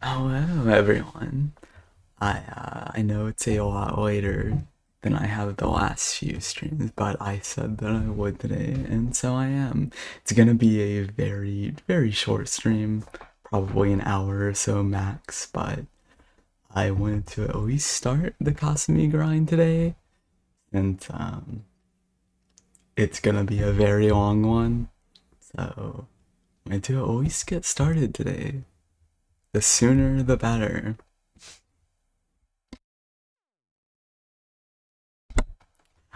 Hello, everyone. I know it's a lot later than I have the last few streams, but I said that I would today, and so I am. It's gonna be a very, very short stream, probably an hour or so max, but I wanted to at least start the Kasumi grind today, and it's gonna be a very long one, so I wanted to at least get started today. The sooner the better.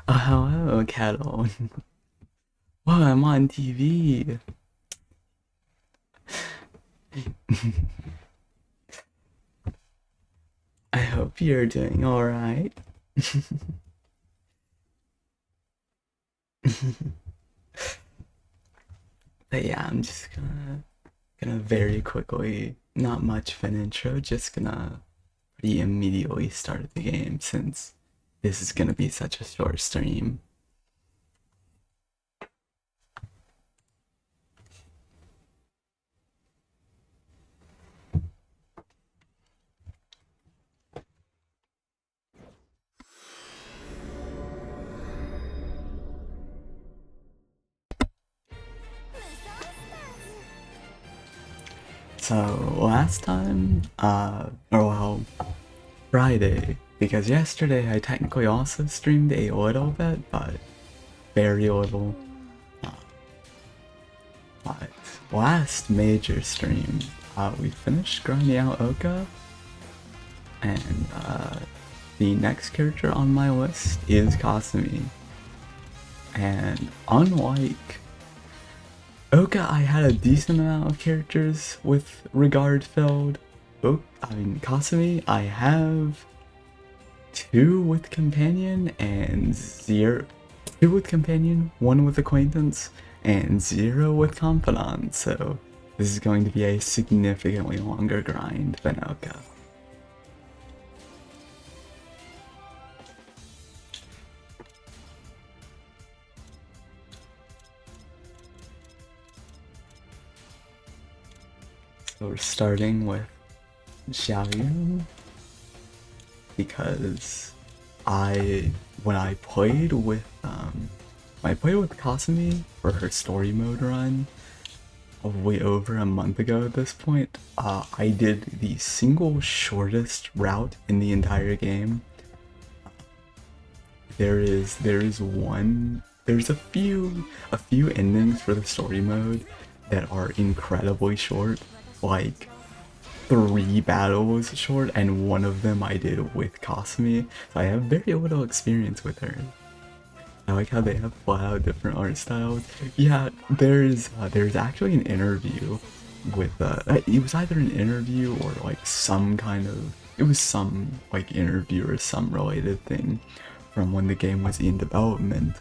Oh, hello, Kettle. Whoa, I'm on TV. I hope you're doing alright. But yeah, I'm just gonna very quickly, not much of an intro, just gonna pretty immediately start the game since this is gonna be such a short stream. So last time, Friday, because yesterday I technically also streamed a little bit, but very little. Uh, but last major stream, we finished grinding out Oka, and the next character on my list is Kasumi. And unlike Oka, I had a decent amount of characters with regard filled. Kasumi, I have two with companion and two with companion, one with acquaintance, and zero with confidant. So this is going to be a significantly longer grind than Oka. So we're starting with Xiaoyu because when I played with Kasumi for her story mode run way over a month ago at this point, I did the single shortest route in the entire game. There's a few endings for the story mode that are incredibly short, like 3 battles short, and one of them I did with Kasumi, so I have very little experience with her. I like how they have flat out different art styles. Yeah, there's actually an interview with it was either an interview or like some kind of it was some like interview or some related thing from when the game was in development,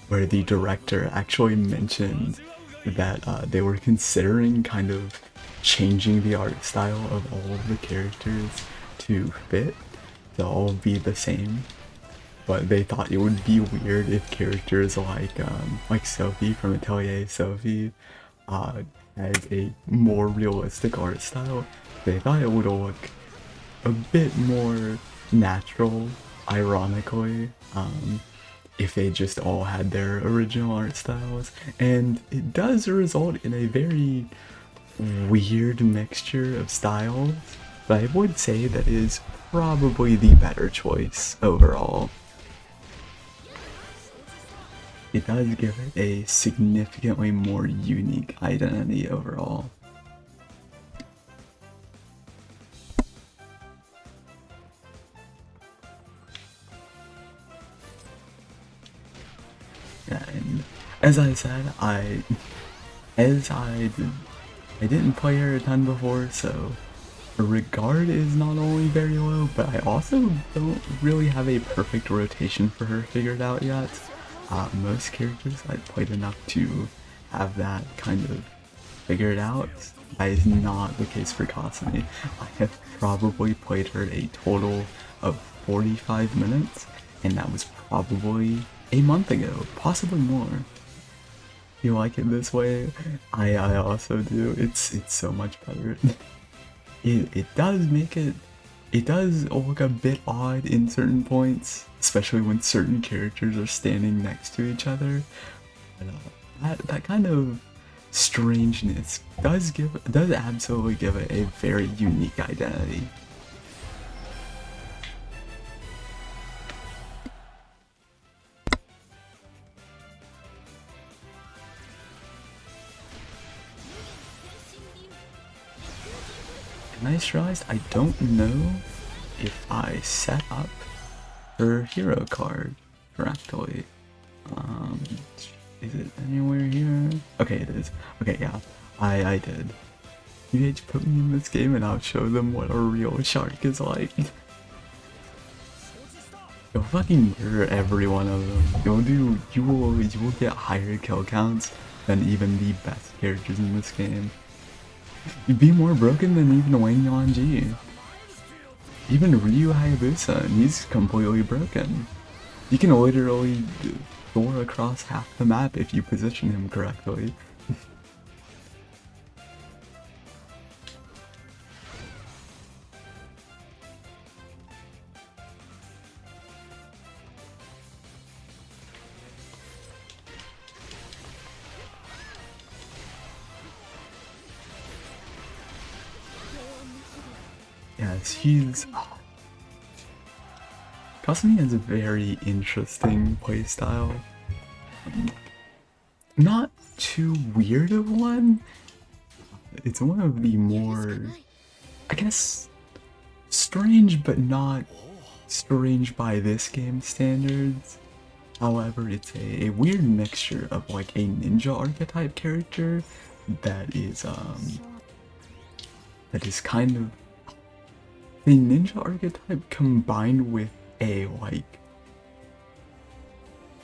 where the director actually mentioned that they were considering kind of changing the art style of all of the characters to fit, to all be the same. But they thought it would be weird if characters like Sophie from Atelier Sophie had a more realistic art style. They thought it would look a bit more natural, ironically, if they just all had their original art styles. And it does result in a very weird mixture of styles, but I would say that is probably the better choice overall. It does give it a significantly more unique identity overall. Yeah, and as I said, I didn't play her a ton before, so her regard is not only very low, but I also don't really have a perfect rotation for her figured out yet. Most characters I've played enough to have that kind of figured out. That is not the case for Kasumi. I have probably played her a total of 45 minutes, and that was probably a month ago, possibly more. You like it this way? I also do. It's so much better. it does make it does look a bit odd in certain points, especially when certain characters are standing next to each other. But, that kind of strangeness does absolutely give it a very unique identity. And I just realized I don't know if I set up her hero card correctly. Is it anywhere here? Okay, it is. Okay, yeah, I did. UH put me in this game and I'll show them what a real shark is like. You'll fucking murder every one of them. You will get higher kill counts than even the best characters in this game. You'd be more broken than even Wang Yuanji. Even Ryu Hayabusa, and he's completely broken. You can literally soar across half the map if you position him correctly. Yes, he's... Kasumi has a very interesting playstyle. Not too weird of one. It's one of the more, I guess, strange but not strange by this game's standards. However, it's a weird mixture of like a ninja archetype character that is kind of the ninja archetype combined with a like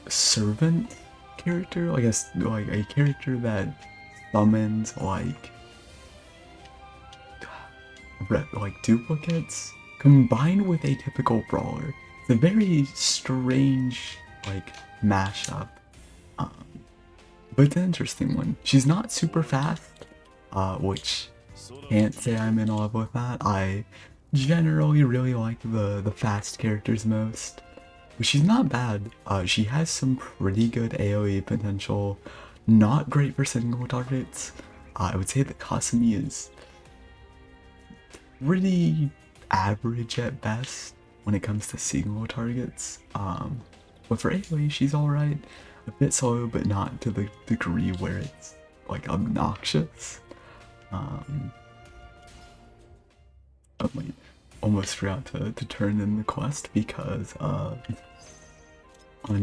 servant character, I guess, like a character that summons like duplicates combined with a typical brawler. It's a very strange like mashup, but it's an interesting one. She's not super fast, which can't say I'm in love with that. I generally really like the fast characters most, but she's not bad. She has some pretty good AoE potential, not great for single targets. I would say that Kasumi is pretty average at best when it comes to single targets. But for AoE, she's alright. A bit slow, but not to the degree where it's like obnoxious. Oh wait, almost forgot to turn in the quest because on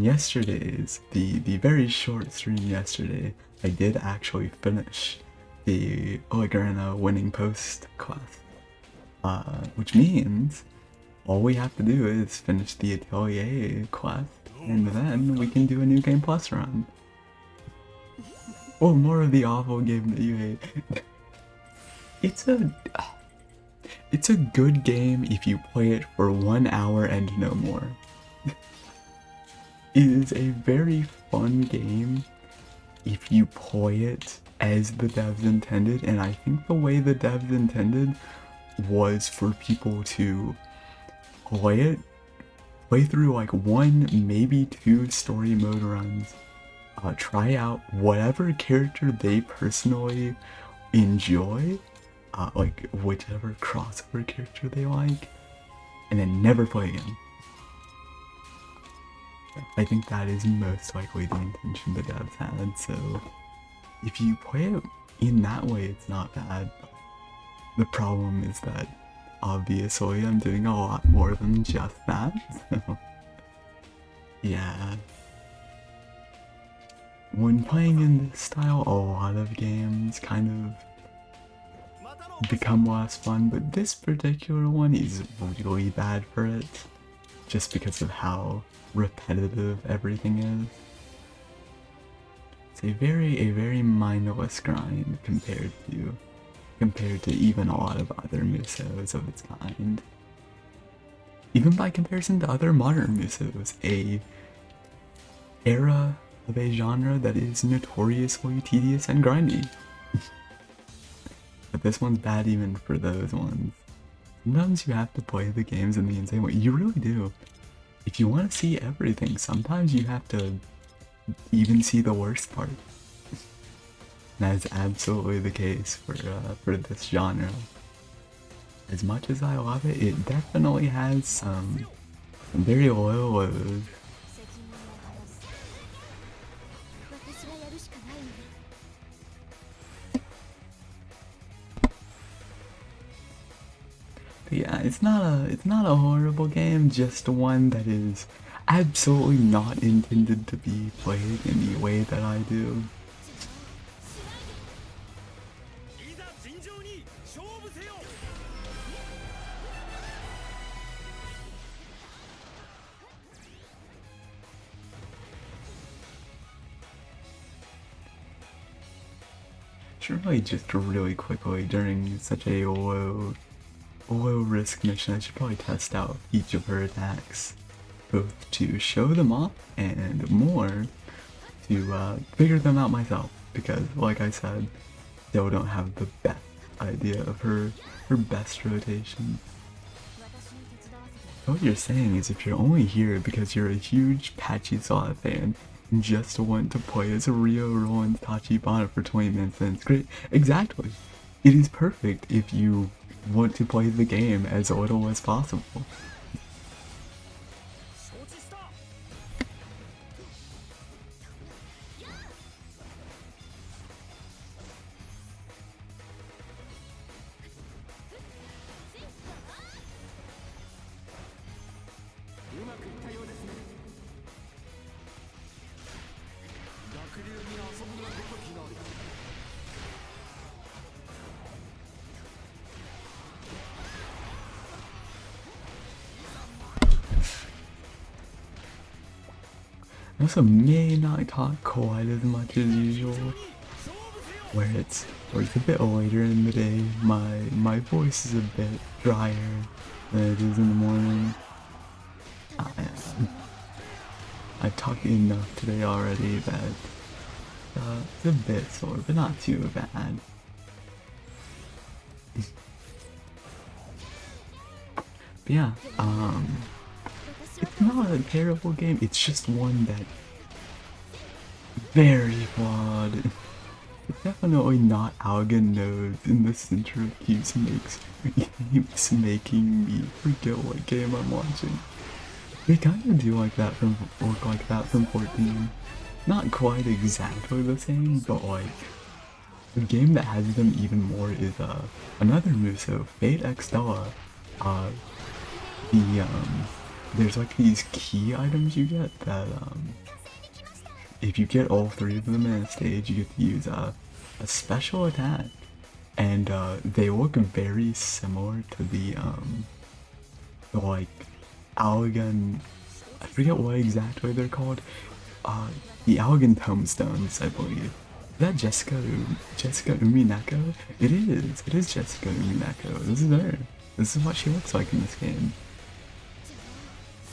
yesterday's, the very short stream yesterday, I did actually finish the Ilaiya winning post quest. Which means all we have to do is finish the Atelier quest, and then we can do a new game plus run. Or more of the awful game that you hate. It's a good game if you play it for 1 hour and no more. It is a very fun game if you play it as the devs intended, and I think the way the devs intended was for people to play through like 1, maybe 2 story mode runs, try out whatever character they personally enjoy, like whichever crossover character they like, and then never play again. I think that is most likely the intention the devs had, so if you play it in that way, it's not bad. The problem is that obviously I'm doing a lot more than just that, so yeah. When playing in this style, a lot of games kind of become less fun, but this particular one is really bad for it, just because of how repetitive everything is. It's a very mindless grind compared to even a lot of other musos of its kind. Even by comparison to other modern musos, a era of a genre that is notoriously tedious and grindy. But this one's bad even for those ones. Sometimes you have to play the games in the insane way. You really do. If you want to see everything, sometimes you have to even see the worst part. That is absolutely the case for this genre. As much as I love it, it definitely has some very low lows. But yeah, it's not a horrible game, just one that is absolutely not intended to be played in the way that I do. Should probably just really quickly during such a low risk mission, I should probably test out each of her attacks, both to show them off and more to figure them out myself, because like I said, still don't have the best idea of her best rotation. What you're saying is if you're only here because you're a huge Pachisala fan and just want to play as a Rio Roland Tachibana for 20 minutes, then it's great. Exactly. It is perfect if you want to play the game as little as possible. Also may not talk quite as much as usual, where it's a bit later in the day. My voice is a bit drier than it is in the morning. I've talked enough today already that it's a bit sore, but not too bad. But yeah, it's not a terrible game, it's just one that very flawed. It's definitely not Algan nodes in the center of keeps making me forget what game I'm watching. They kind of do look like that from 14. Not quite exactly the same, but like the game that has them even more is another musou, Fate Extella. There's like these key items you get that if you get all three of them in a stage, you get to use a special attack, and they look very similar to the like Algan. I forget what exactly they're called. The Algan tomestones, I believe. Is that Jessica Umineko? It is Jessica Umineko. This is her. This is what she looks like in this game.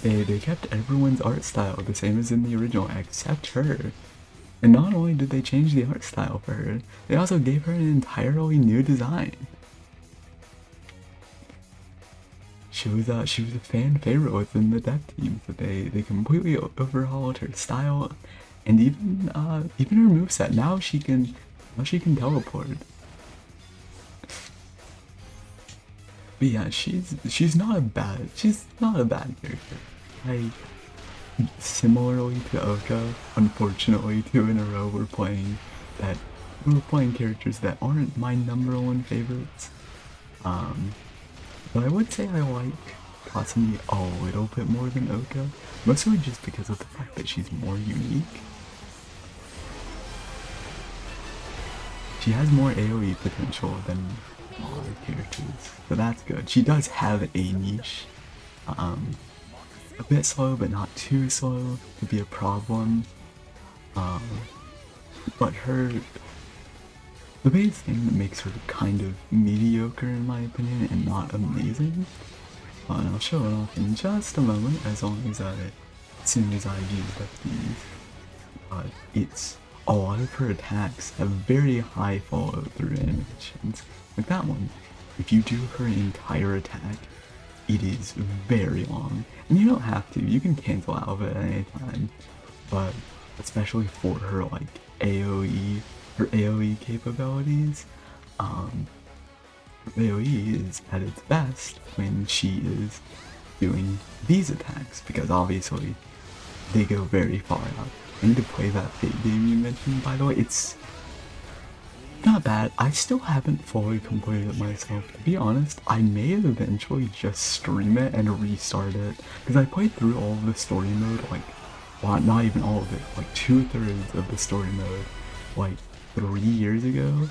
They kept everyone's art style the same as in the original, except her. And not only did they change the art style for her, they also gave her an entirely new design. She was a fan favorite within the dev team, but they completely overhauled her style, and even her moveset. Now she can teleport. But yeah, she's not a bad character. Similarly to Oka, unfortunately 2 in a row we're playing characters that aren't my #1 favorites. But I would say I like Kasumi a little bit more than Oka, mostly just because of the fact that she's more unique. She has more AoE potential than other characters, so that's good. She does have a niche. A bit slow, but not too slow to be a problem. But the biggest thing that makes her kind of mediocre in my opinion and not amazing, and I'll show it off in just a moment as soon as I use up these, it's a lot of her attacks have very high follow through animations. Like that one, if you do her entire attack, it is very long. And you don't have to, you can cancel out of it at any time. But especially for her like AoE, her AoE capabilities, her AoE is at its best when she is doing these attacks, because obviously they go very far out. I need to play that Fate game you mentioned, by the way. It's not bad. I still haven't fully completed it myself. To be honest, I may eventually just stream it and restart it, because I played through all of the story mode, like, well, not even all of it, like 2/3 of the story mode, like 3 years ago.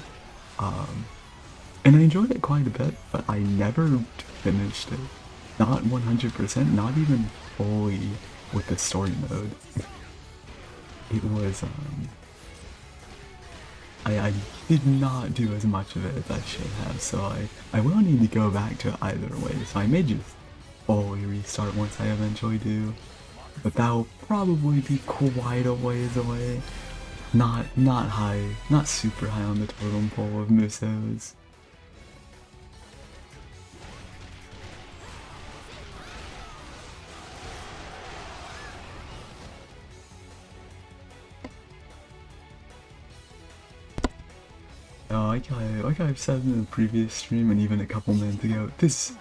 And I enjoyed it quite a bit, but I never finished it. Not 100%, not even fully with the story mode. It was, I did not do as much of it as I should have, so I will need to go back to it either way, so I may just fully restart once I eventually do. But that'll probably be quite a ways away. Not high, not super high on the totem pole of musous. Like I've said in the previous stream and even a couple minutes ago, this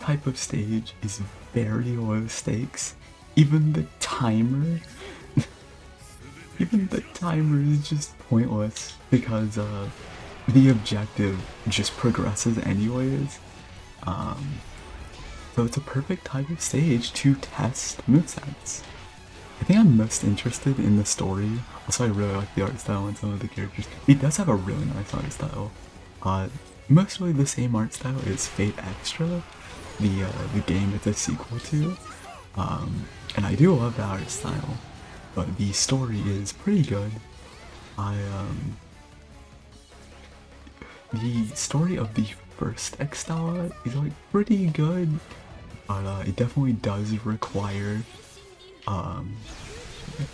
type of stage is very low stakes. Even the timer, even the timer is just pointless because the objective just progresses anyways. So it's a perfect type of stage to test movesets. I think I'm most interested in the story. Also, I really like the art style and some of the characters. It does have a really nice art style. Mostly the same art style as Fate Extra, the game it's a sequel to. And I do love the art style, but the story is pretty good. The story of the first Extella is like pretty good, but it definitely does require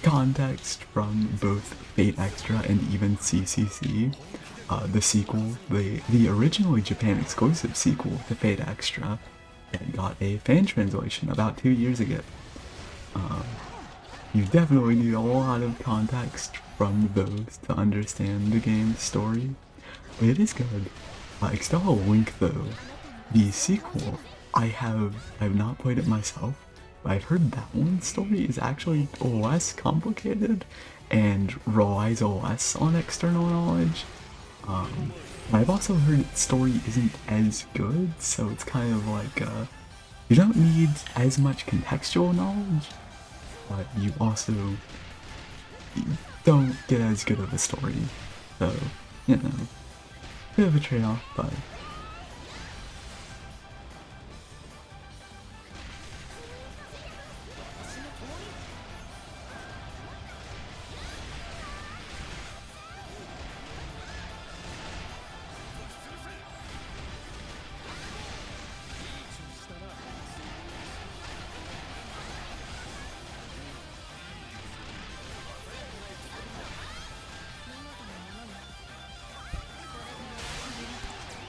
context from both Fate Extra and even CCC. The sequel, the originally Japan exclusive sequel to Fate Extra, that got a fan translation about 2 years ago. You definitely need a lot of context from those to understand the game's story. But it is good. Extella Link though, the sequel, I have not played it myself, but I've heard that one's story is actually less complicated and relies less on external knowledge. I've also heard its story isn't as good, so it's kind of like, you don't need as much contextual knowledge, but you also don't get as good of a story. So, you know, bit of a trade-off, but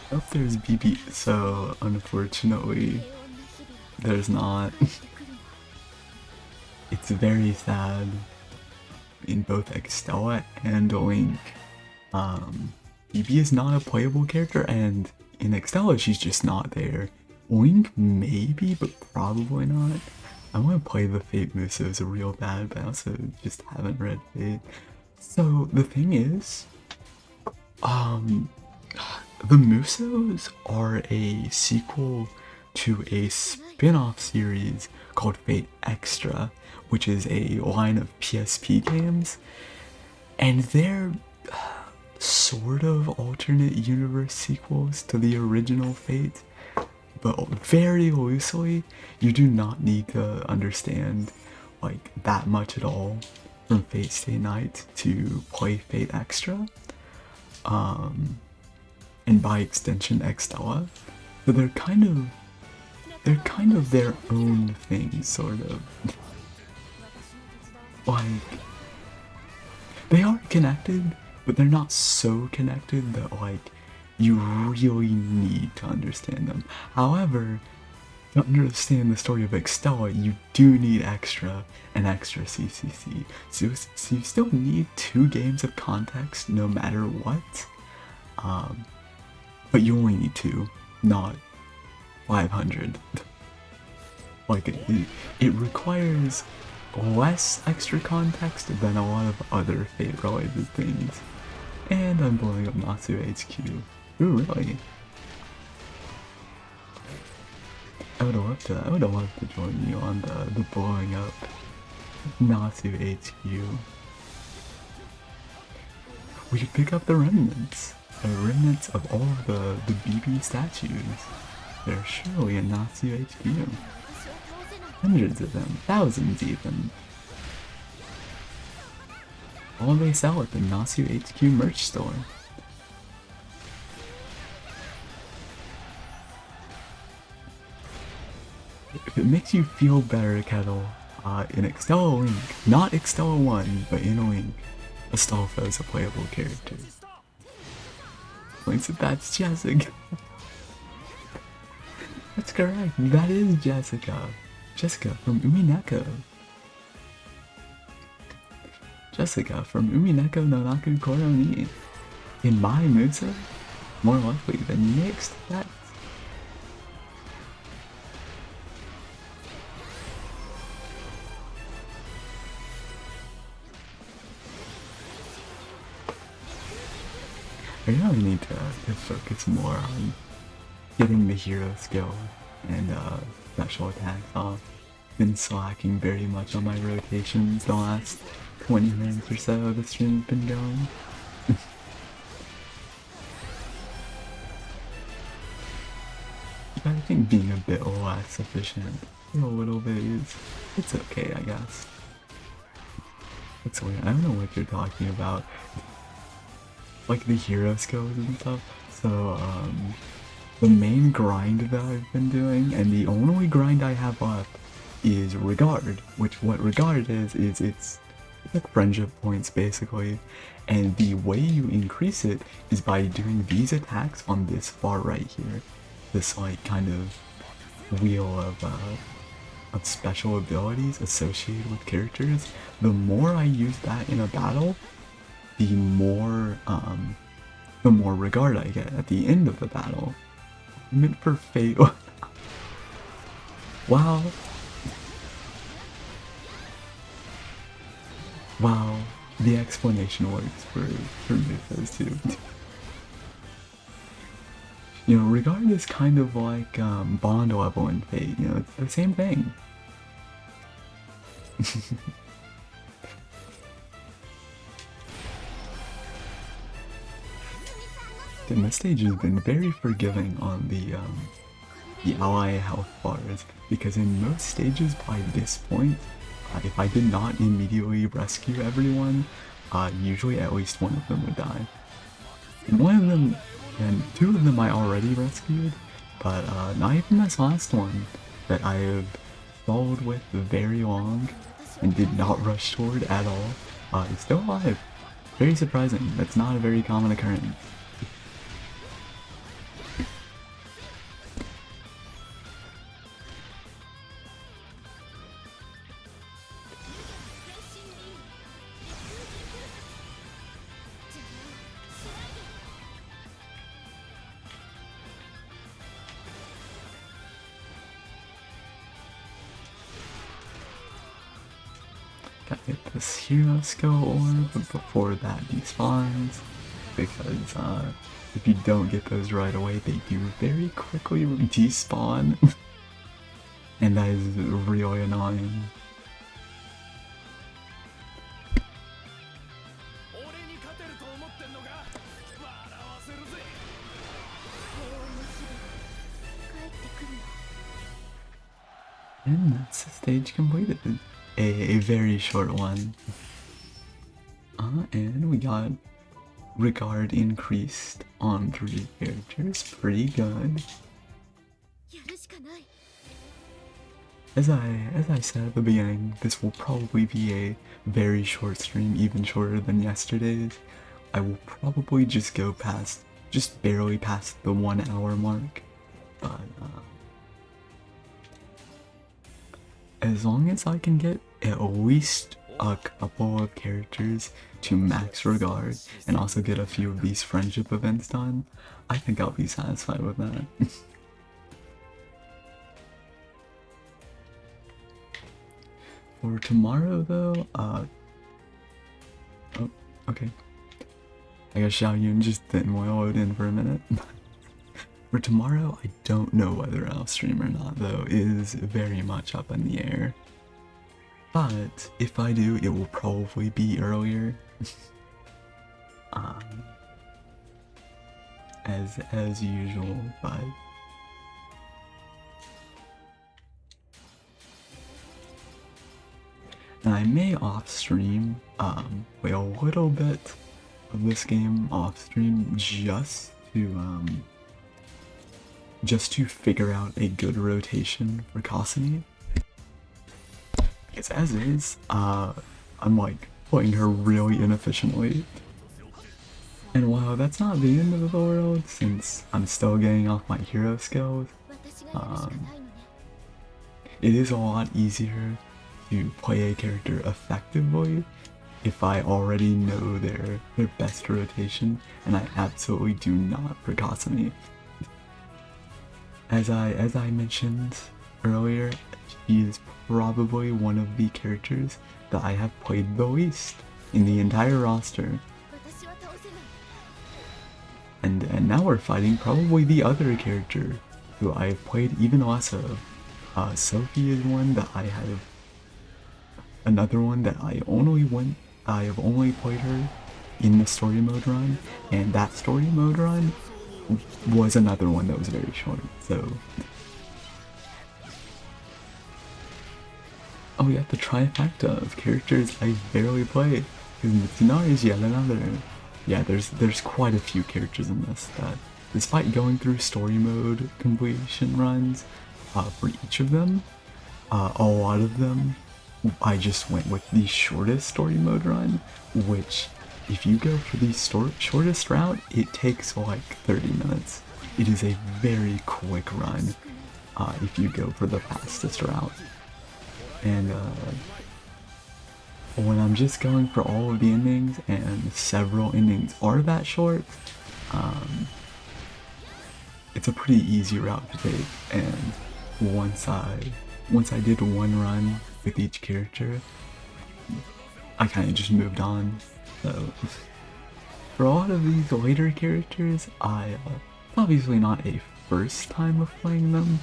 I hope there's BB, so unfortunately, there's not. It's very sad in both Extella and Link. BB is not a playable character, and in Extella she's just not there. Link maybe, but probably not. I want to play the Fate Musous real bad, but I also just haven't read Fate. So the thing is, the Musous are a sequel to a spin-off series called Fate Extra, which is a line of PSP games, and they're sort of alternate universe sequels to the original Fate, but very loosely. You do not need to understand like that much at all from Fate Stay Night to play Fate Extra. And by extension Extella. So they're kind of their own thing, sort of. Like, They are connected, but they're not so connected that like you really need to understand them. However, to understand the story of Extella, you do need extra CCC. So you still need 2 games of context no matter what. But you only need 2, not 500. Like, it requires less extra context than a lot of other Fate-related things. And I'm blowing up Natsu HQ. Ooh, really? I would have loved to join you on the blowing up Natsu HQ. We should pick up the remnants. The remnants of all of the BB statues. They're surely in Natsu HQ. Hundreds of them, thousands even. All they sell at the Natsu HQ merch store. If it makes you feel better, Kettle, in Extella Link, not Extella 1, but in Link, Astolfo is a playable character. Thinks that's Jessica. That's correct, that is Jessica. Jessica from Umineko. Jessica from Umineko no Naku Koro ni. In my musou? More likely than next, that's... I really need to focus more on getting the hero skill and special attacks off. Been slacking very much on my rotations the last 20 minutes or so the stream's been going. I think being a bit less efficient a little bit it's okay, I guess. It's weird, I don't know what you're talking about. Like the hero skills and stuff. So, the main grind that I've been doing, and the only grind I have left, is Regard. What Regard is it's like friendship points basically, and the way you increase it is by doing these attacks on this far right here. This like kind of wheel of special abilities associated with characters. The more I use that in a battle, the more regard I get at the end of the battle. I meant for Fate. Wow. Wow. The explanation works for Mythos too. You know, regard is kind of like bond level in Fate, you know, it's the same thing. And this stage has been very forgiving on the ally health bars, because in most stages by this point, if I did not immediately rescue everyone, usually at least one of them would die. And one of them, and 2 of them I already rescued, but not even this last one that I have followed with very long and did not rush toward at all, is still alive. Very surprising, that's not a very common occurrence. Gotta get this hero skill orb before that despawns, because if you don't get those right away, they do very quickly despawn, and that is really annoying. And that's the stage completed. A very short one. And we got regard increased on 3 characters. Pretty good. As I said at the beginning, this will probably be a very short stream, even shorter than yesterday's. I will probably just go past, just barely past the 1 hour mark, but as long as I can get at least a couple of characters to max regard and also get a few of these friendship events done, I think I'll be satisfied with that. For tomorrow though, oh, okay. I guess Xiaoyun just didn't want to load in for a minute. For tomorrow, I don't know whether I'll stream or not though, it is very much up in the air. But if I do, it will probably be earlier. As usual, but and I may off stream play a little bit of this game off stream just to figure out a good rotation for Kasumi. Because as is, I'm like playing her really inefficiently. And while that's not the end of the world, since I'm still getting off my hero skills, it is a lot easier to play a character effectively if I already know their best rotation, and I absolutely do not for Kasumi. As I mentioned earlier, she is probably one of the characters that I have played the least in the entire roster. And now we're fighting probably the other character who I have played even less of. Sophie is one that I have. Another one that I have only played her in the story mode run, and that story mode run was another one that was very short, so. Oh yeah, the trifecta of characters I barely played, because Mitsunari is yet another. Yeah, there's quite a few characters in this that, despite going through story mode completion runs for each of them, a lot of them I just went with the shortest story mode run, which if you go for the shortest route, it takes like 30 minutes. It is a very quick run if you go for the fastest route. And when I'm just going for all of the endings, and several endings are that short, it's a pretty easy route to take. And once I did one run with each character, I kind of just moved on. So for a lot of these later characters, obviously not a first time of playing them,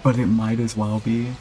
but it might as well be.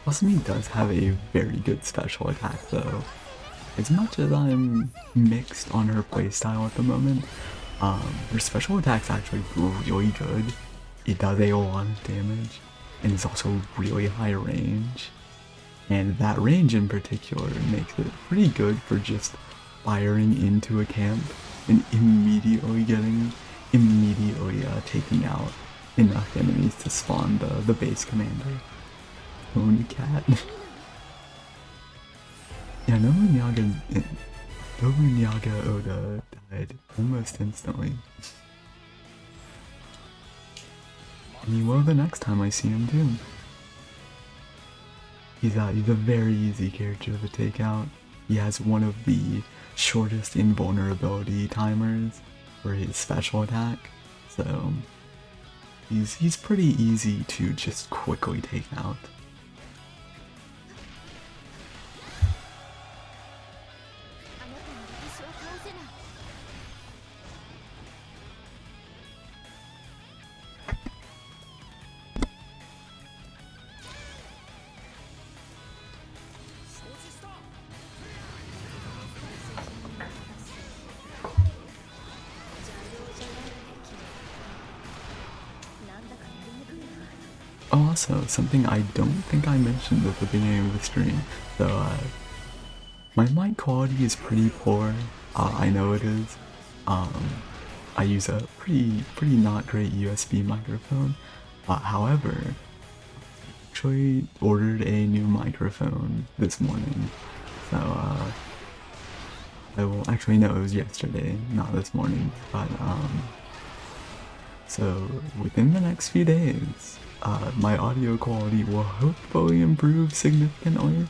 Kasumi does have a very good special attack though. As much as I'm mixed on her playstyle at the moment, her special attack's actually really good. It does a lot of damage, and it's also really high range. And that range in particular makes it pretty good for just firing into a camp and immediately taking out enough enemies to spawn the base commander. Pony cat. Yeah, Nobunaga Oda died almost instantly. And he will the next time I see him too. He's a very easy character to take out. He has one of the shortest invulnerability timers for his special attack, so He's pretty easy to just quickly take out. Also, something I don't think I mentioned at the beginning of the stream, so my mic quality is pretty poor. I know it is. I use a pretty not great USB microphone. However, actually ordered a new microphone this morning, so I will actually no, it was yesterday, not this morning, but so within the next few days, my audio quality will hopefully improve significantly.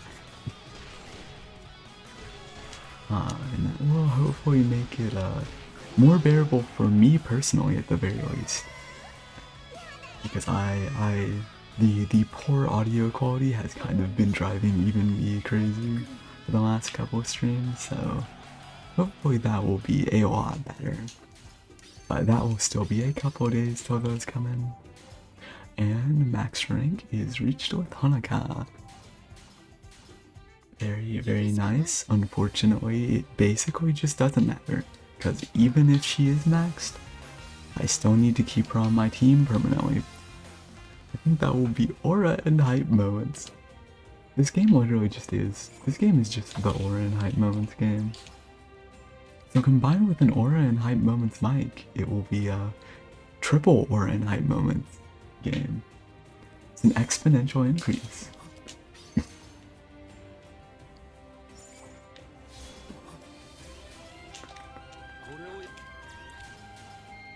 And that will hopefully make it more bearable for me personally at the very least. Because the poor audio quality has kind of been driving even me crazy for the last couple of streams, so hopefully that will be a lot better. But that will still be a couple days till those come in. And max rank is reached with Hanaka. Very nice. Unfortunately, it basically just doesn't matter, because even if she is maxed, I still need to keep her on my team permanently. I think that will be aura and hype moments. This game literally just is. This game is just the aura and hype moments game. So combined with an aura and hype moments mic, it will be a triple aura and hype moments game. It's an exponential increase.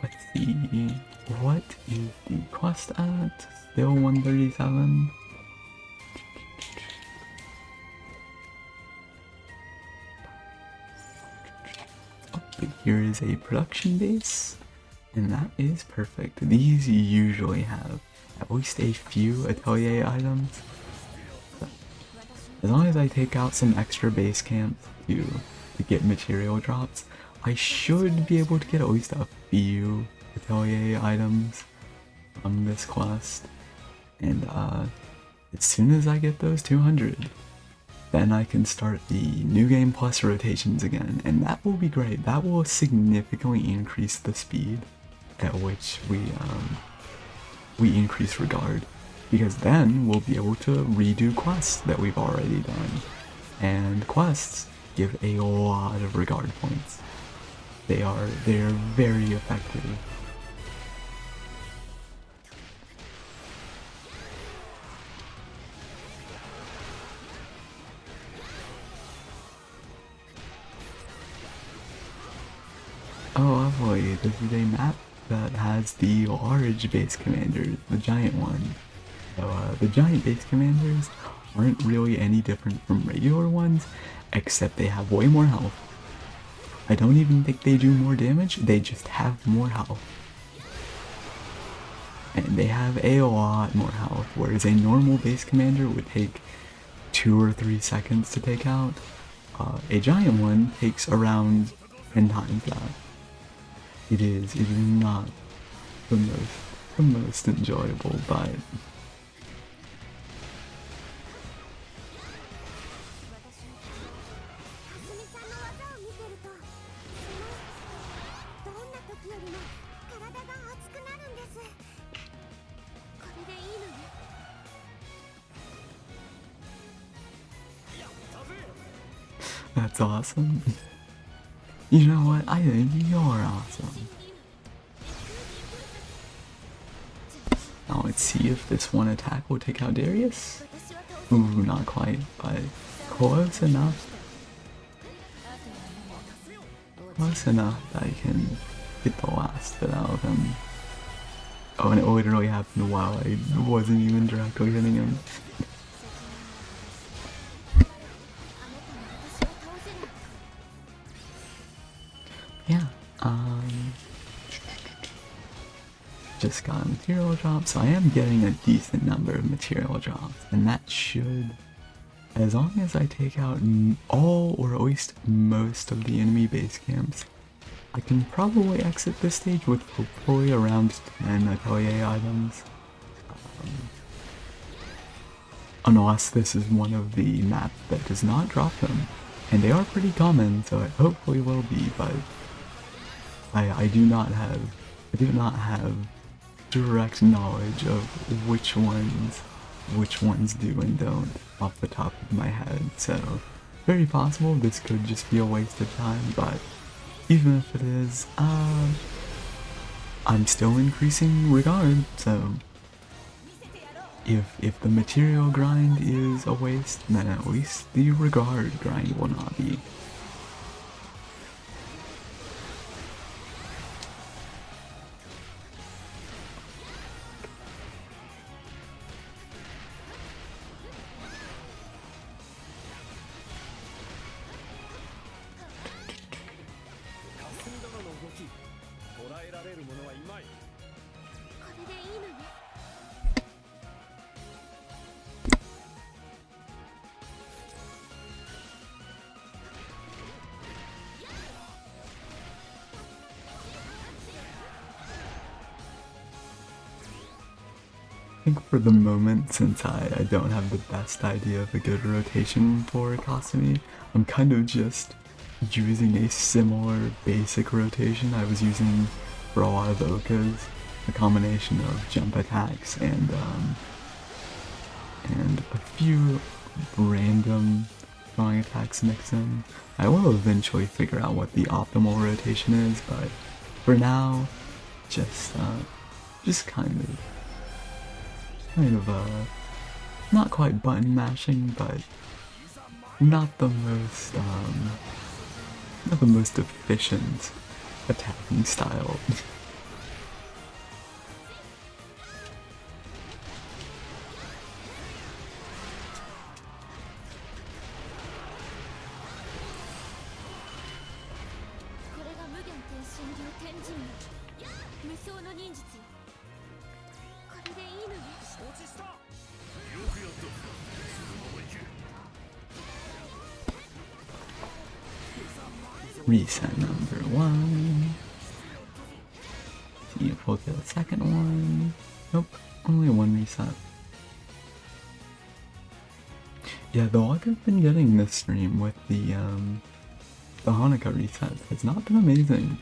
Let's see, what is the quest at? Still 137? Here is a production base, and that is perfect. These usually have at least a few atelier items. So, as long as I take out some extra base camps to get material drops, I should be able to get at least a few atelier items from this quest. And as soon as I get those 200, then I can start the New Game Plus rotations again, and that will be great. That will significantly increase the speed at which we increase regard, because then we'll be able to redo quests that we've already done, and quests give a lot of regard points. They are very effective. Oh lovely, this is a map that has the large base commanders, the giant one. So the giant base commanders aren't really any different from regular ones, except they have way more health. I don't even think they do more damage, they just have more health. And they have a lot more health, whereas a normal base commander would take 2 or 3 seconds to take out. A giant one takes around 10 times that. It is not the most enjoyable, but that's awesome. You know what? I think you're awesome. Now let's see if this one attack will take out Darius. Ooh, not quite, but close enough. Close enough that I can get the last bit out of him. Oh, and it literally happened while I wasn't even directly hitting him. Yeah, just got a material drop, so I am getting a decent number of material drops, and that should, as long as I take out all or at least most of the enemy base camps, I can probably exit this stage with hopefully around 10 atelier items. Unless this is one of the maps that does not drop them. And they are pretty common, so it hopefully will be, but I do not have direct knowledge of which ones do and don't off the top of my head, so very possible this could just be a waste of time, but even if it is, I'm still increasing regard, so if the material grind is a waste, then at least the regard grind will not be. I think for the moment, since I don't have the best idea of a good rotation for Kasumi, I'm kind of just using a similar basic rotation I was using for a lot of Okas, a combination of jump attacks and a few random throwing attacks mixed in. I will eventually figure out what the optimal rotation is, but for now, just kind of not quite button mashing, but not the most efficient attacking style. Reset number 1. See if we'll get a second one. Nope, only one reset. Yeah, the luck I've been getting this stream with the Hanukkah resets has not been amazing.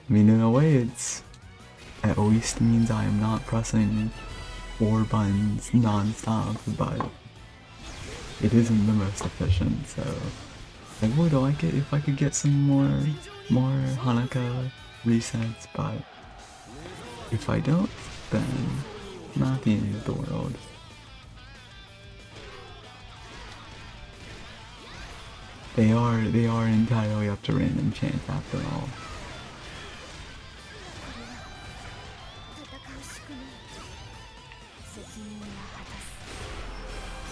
I mean, in a way, it's at least means I am not pressing 4 buttons non-stop, but it isn't the most efficient, so I would like it if I could get some more Hanukkah resets, but if I don't, then not the end of the world. They are entirely up to random chance after all.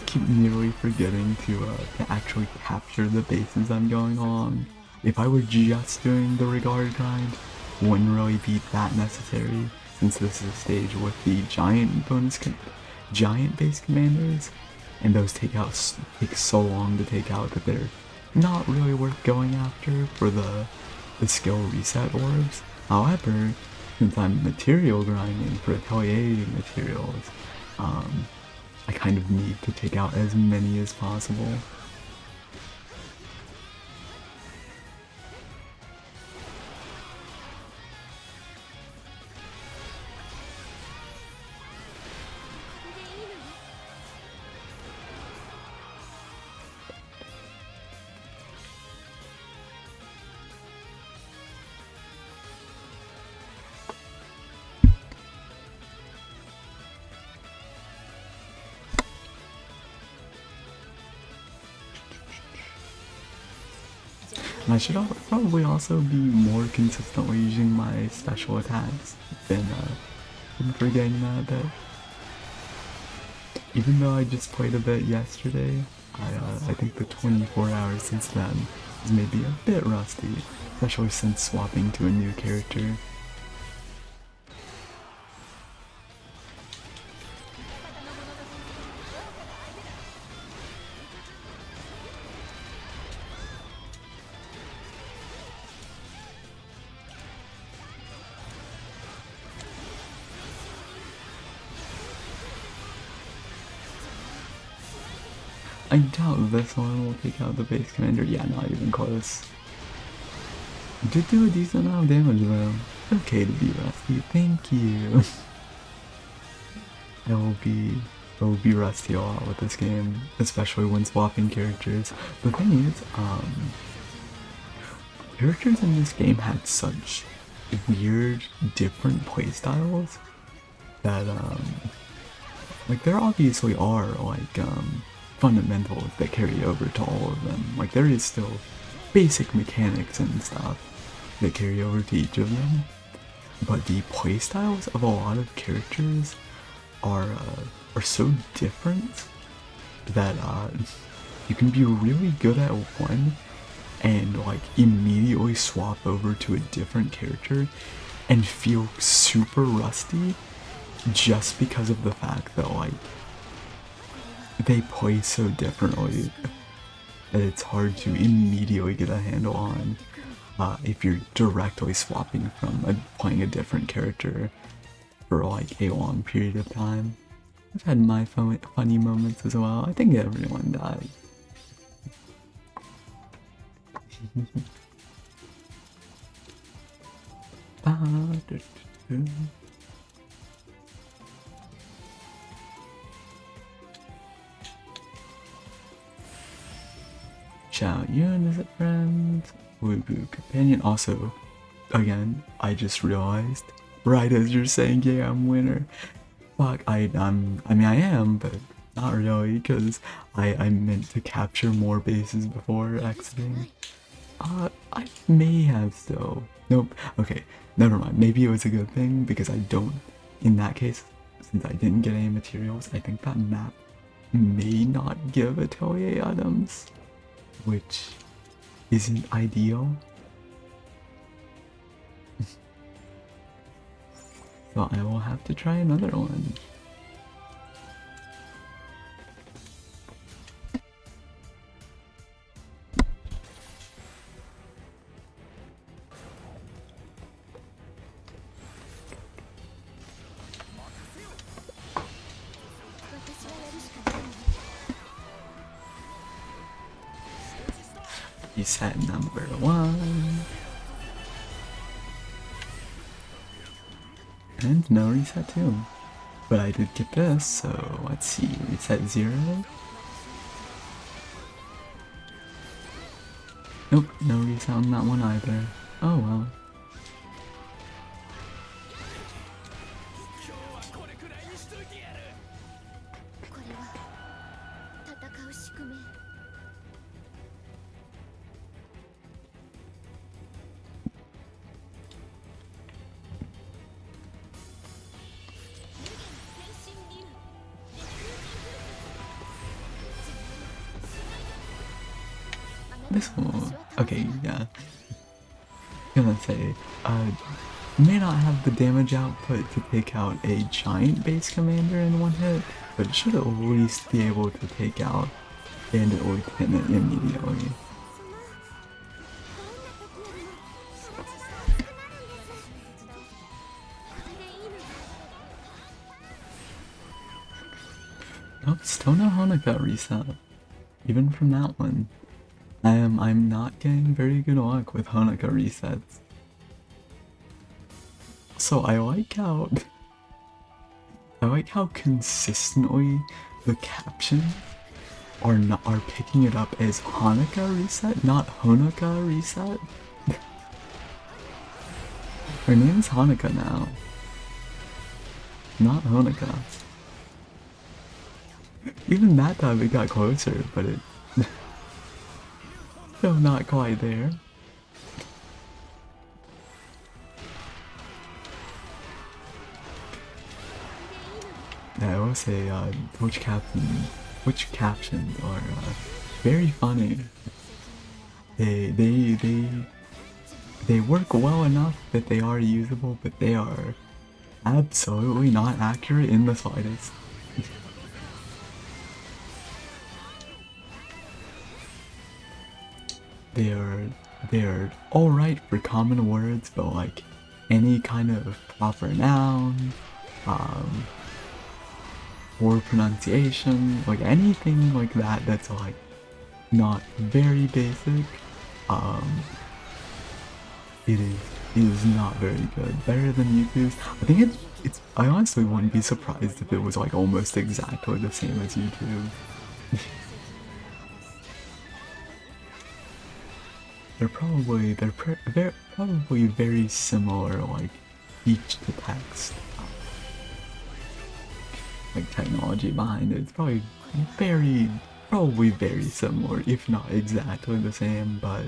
Keep nearly forgetting to actually capture the bases I'm going along. If I were just doing the regard grind, wouldn't really be that necessary, since this is a stage with the giant base commanders, and those take so long to take out that they're not really worth going after for the skill reset orbs. However, since I'm material grinding for atelier materials, I kind of need to take out as many as possible. And I should probably also be more consistently using my special attacks than forgetting that a bit. Even though I just played a bit yesterday, I think the 24 hours since then is maybe a bit rusty, especially since swapping to a new character. I doubt this one will take out the base commander. Yeah, not even close. Did do a decent amount of damage though. Okay to be rusty. Thank you. I will be rusty a lot with this game, especially when swapping characters. The thing is, characters in this game had such weird, different playstyles that, like there obviously are, like, fundamentals that carry over to all of them. Like there is still basic mechanics and stuff that carry over to each of them, but the playstyles of a lot of characters are so different that you can be really good at one and like immediately swap over to a different character and feel super rusty just because of the fact that like they play so differently that it's hard to immediately get a handle on if you're directly swapping from playing a different character for like a long period of time. I've had my funny moments as well. I think everyone died. Shout Yun, is it friends? Woo Woo Companion. Also, again, I just realized, right as you're saying, yeah, I'm winner. Fuck, I mean, I am, but not really, because I meant to capture more bases before exiting. I may have still. Nope. Okay, never mind. Maybe it was a good thing, because I don't, in that case, since I didn't get any materials, I think that map may not give atelier items, which isn't ideal. So I will have to try another one. Reset number 1. And no reset 2. But I did get this, so let's see. Reset 0. Nope, no reset on that one either. Oh well. This will, okay, yeah. Gonna say, may not have the damage output to take out a giant base commander in one hit, but it should at least be able to take out Bandit Lieutenant immediately. Nope, still no Honoka reset. Even from that one. I'm not getting very good luck with Honoka resets. So I like how consistently the captions are picking it up as Hanukkah reset, not Honoka reset. Her name's Hanukkah now, not Honoka. Even that time it got closer, but it still not quite there. I will say, Twitch captions are very funny. They work well enough that they are usable, but they are absolutely not accurate in the slightest. They're alright for common words, but like any kind of proper noun, poor pronunciation, like anything like that that's like not very basic, um, it is not very good. Better than YouTube's. I think it's I honestly wouldn't be surprised if it was like almost exactly the same as YouTube. they're probably very similar, like speech to text, like technology behind it. It's probably very similar, if not exactly the same, but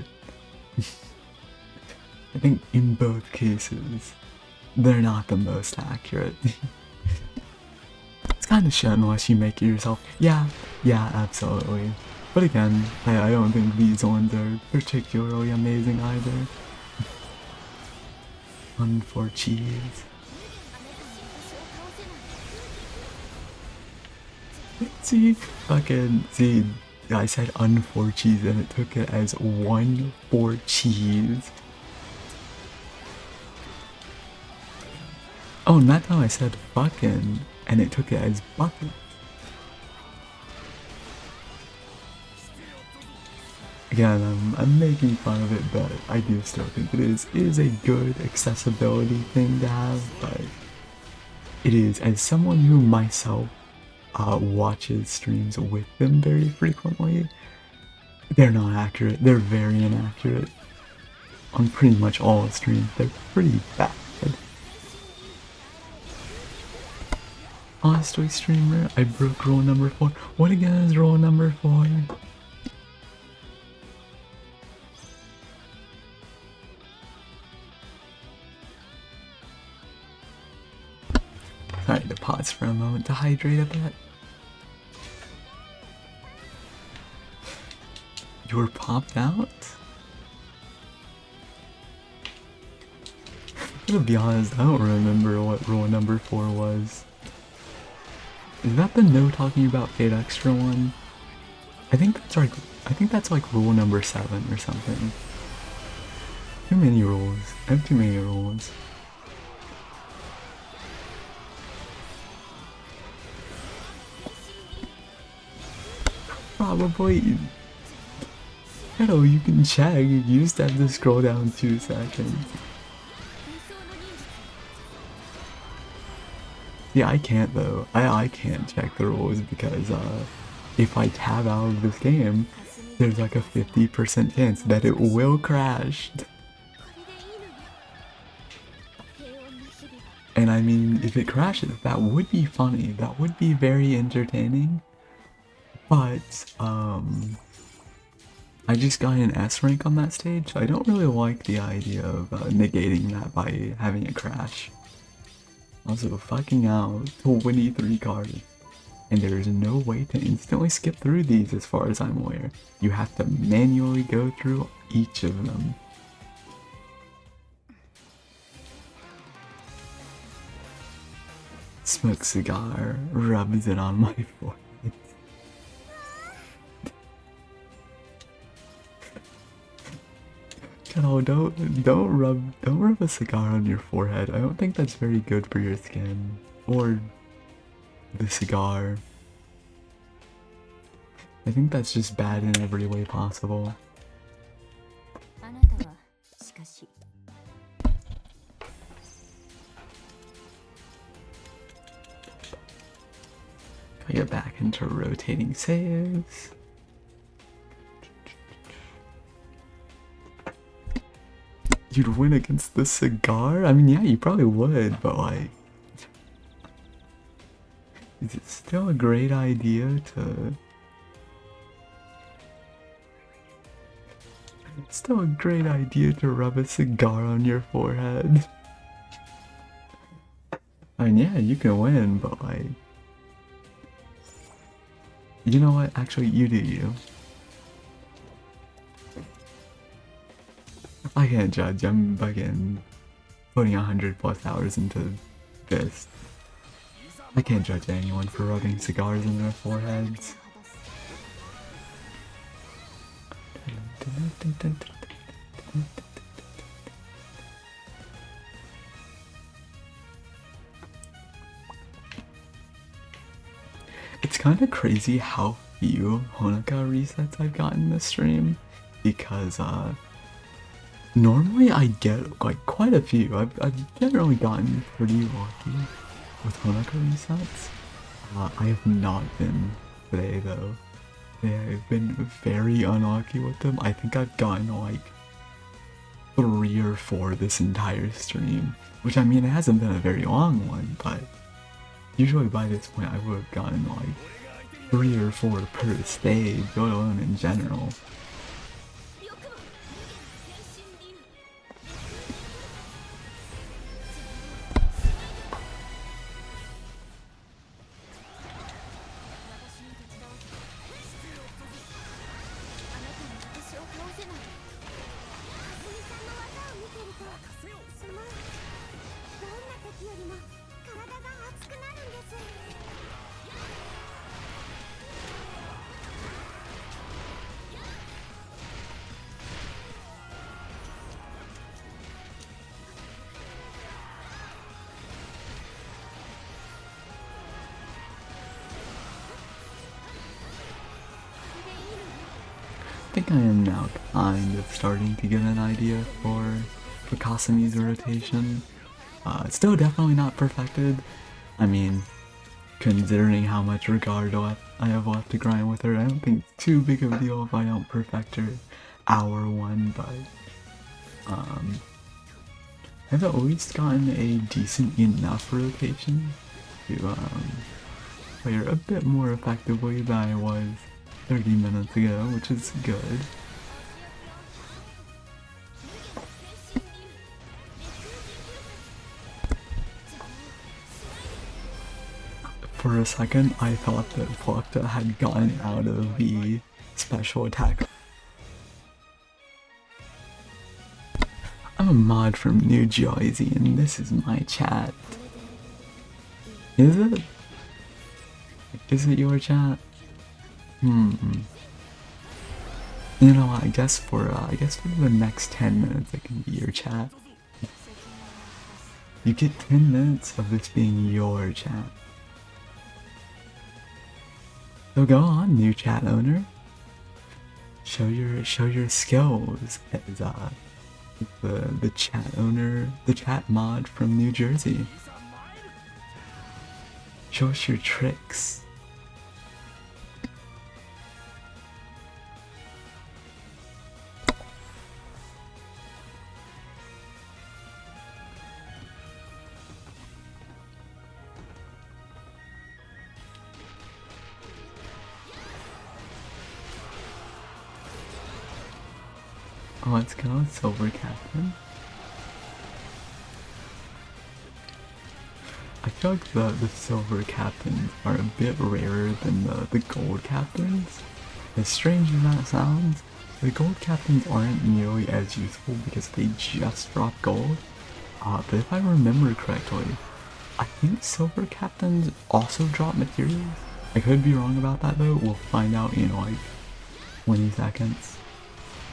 I think in both cases, they're not the most accurate. It's kind of shit unless you make it yourself. Yeah, absolutely. But again, I don't think these ones are particularly amazing either. One for cheese. See, I said for cheese and it took it as one for cheese. Oh, and that time I said fucking and it took it as bucket. Again, I'm making fun of it, but I do still think it is a good accessibility thing to have, but it is, as someone who myself watches streams with them very frequently, they're not accurate. They're very inaccurate. On pretty much all streams, they're pretty bad. Honestly, streamer, I broke rule number 4. What again is rule number 4? Alright, to pause for a moment to hydrate a bit. You were popped out? To be honest, I don't remember what rule number 4 was. Is that the no talking about Fate Extra one? I think that's like rule number 7 or something. Too many rules. I have too many rules. Probably. Hello, you can check. You just have to scroll down 2 seconds. Yeah, I can't though. I can't check the rules because if I tab out of this game, there's like a 50% chance that it will crash. And I mean, if it crashes, that would be funny. That would be very entertaining. But I just got an S rank on that stage, so I don't really like the idea of negating that by having it crash. Also, fucking out 23 cards. And there is no way to instantly skip through these as far as I'm aware. You have to manually go through each of them. Smoke cigar, rubs it on my forehead. No, don't rub a cigar on your forehead. I don't think that's very good for your skin or the cigar. I think that's just bad in every way possible. I get back into rotating saves. You'd win against the cigar? I mean, yeah, you probably would, but like... Is it still a great idea to... It's still a great idea to rub a cigar on your forehead. I mean, yeah, you can win, but like... You know what? Actually, you do you. I can't judge. I'm fucking putting 100+ hours into this. I can't judge anyone for rubbing cigars in their foreheads. It's kind of crazy how few Honoka resets I've gotten this stream, because normally I get like quite a few. I've generally gotten pretty lucky with Honoka resets. I have not been today though. Yeah, I've been very unlucky with them. I think I've gotten like 3 or 4 this entire stream, which I mean it hasn't been a very long one, but usually by this point I would have gotten like 3 or 4 per stage, let alone in general. I think I am now kind of starting to get an idea for Kasumi's rotation. It's still definitely not perfected. I mean, considering how much regard I have left to grind with her, I don't think it's too big of a deal if I don't perfect her hour 1, but I've at least gotten a decent enough rotation to play her a bit more effectively than I was 30 minutes ago, which is good. For a second, I thought that Flocta had gotten out of the special attack. I'm a mod from New Jersey, and this is my chat. Is it? Is it your chat? You know what, I guess for the next 10 minutes it can be your chat. You get 10 minutes of this being your chat. So go on, new chat owner. Show your skills as the chat owner, the chat mod from New Jersey. Show us your tricks. Let's go, Silver Captain. I feel like the Silver Captains are a bit rarer than the Gold Captains. As strange as that sounds, the Gold Captains aren't nearly as useful because they just drop gold. But if I remember correctly, I think Silver Captains also drop materials. I could be wrong about that though, we'll find out in like 20 seconds.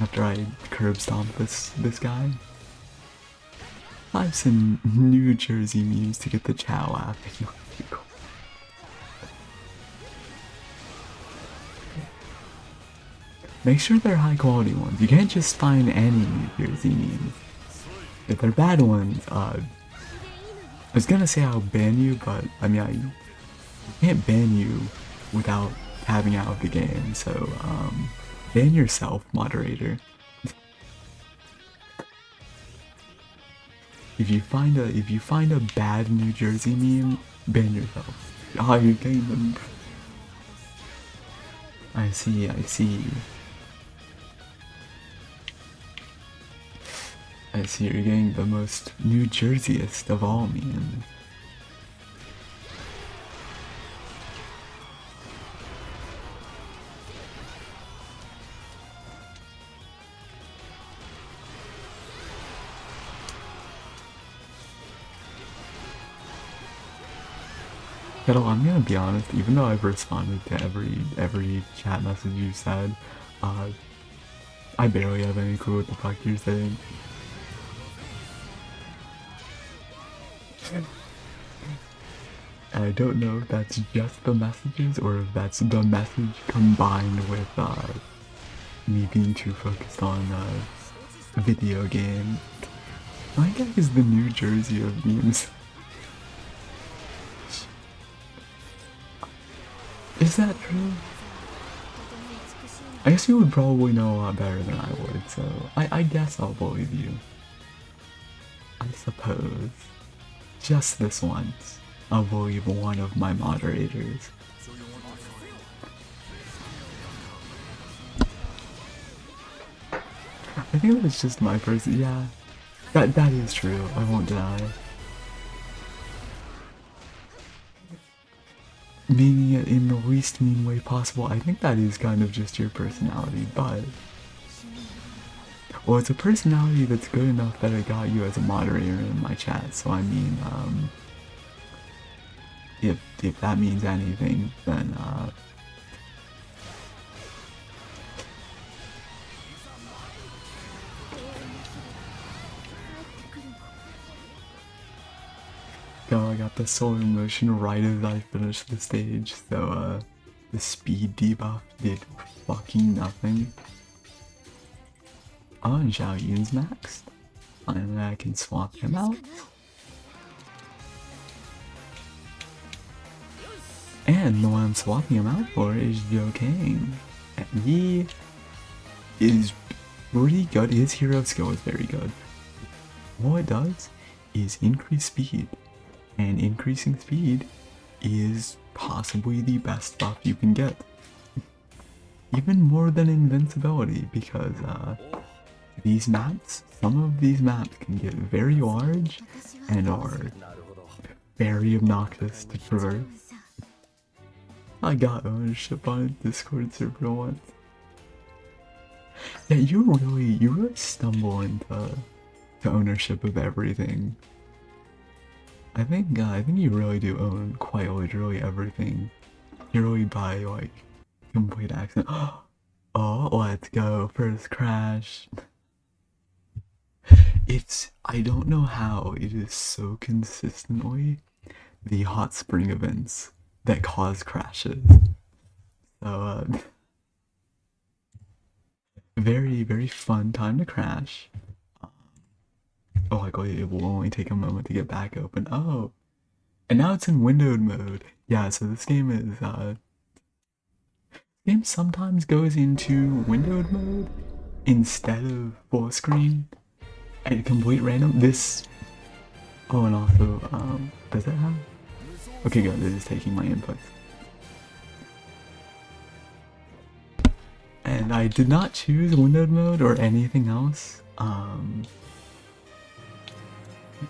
After I curb stomp this guy. I have some New Jersey memes to get the chat laughing. Make sure they're high quality ones. You can't just find any New Jersey memes. If they're bad ones, I was gonna say I'll ban you, but I mean I can't ban you without tabbing out of the game, so ban yourself, moderator. If you find a bad New Jersey meme, ban yourself. Ah, you're getting them. I see. I see, you're getting the most New Jerseyest of all memes. I'm gonna be honest, even though I've responded to every chat message you said, I barely have any clue what the fuck you're saying. I don't know if that's just the messages or if that's the message combined with me being too focused on video game. My guy is the New Jersey of memes. Is that true? I guess you would probably know a lot better than I would, so I guess I'll believe you. I suppose. Just this once, I'll believe one of my moderators. I think that's just my person. Yeah, that is true. I won't deny. Meaning it in the least mean way possible. I think that is kind of just your personality, but well, it's a personality that's good enough that I got you as a moderator in my chat. So I mean, if that means anything, then I got the solar motion right as I finished the stage, so the speed debuff did fucking nothing. Oh, and Zhao Yun's maxed. Finally I can swap him out. And the one I'm swapping him out for is Zhou Kang. And he is pretty good. His hero skill is very good. What it does is increase speed. And increasing speed is possibly the best buff you can get. Even more than invincibility, because these maps, some of these maps can get very large and are very obnoxious to traverse. I got ownership on a Discord server once. Yeah, you really stumble into ownership of everything. I think you really do own quite literally everything. Purely by like complete accident. Oh, let's go. First crash. I don't know how it is so consistently the hot spring events that cause crashes. So very, very fun time to crash. Oh, like it will only take a moment to get back open. Oh, and now it's in windowed mode. Yeah, so this game sometimes goes into windowed mode instead of full screen at complete random. Oh, and also, does it have? Okay, good. It is taking my inputs. And I did not choose windowed mode or anything else.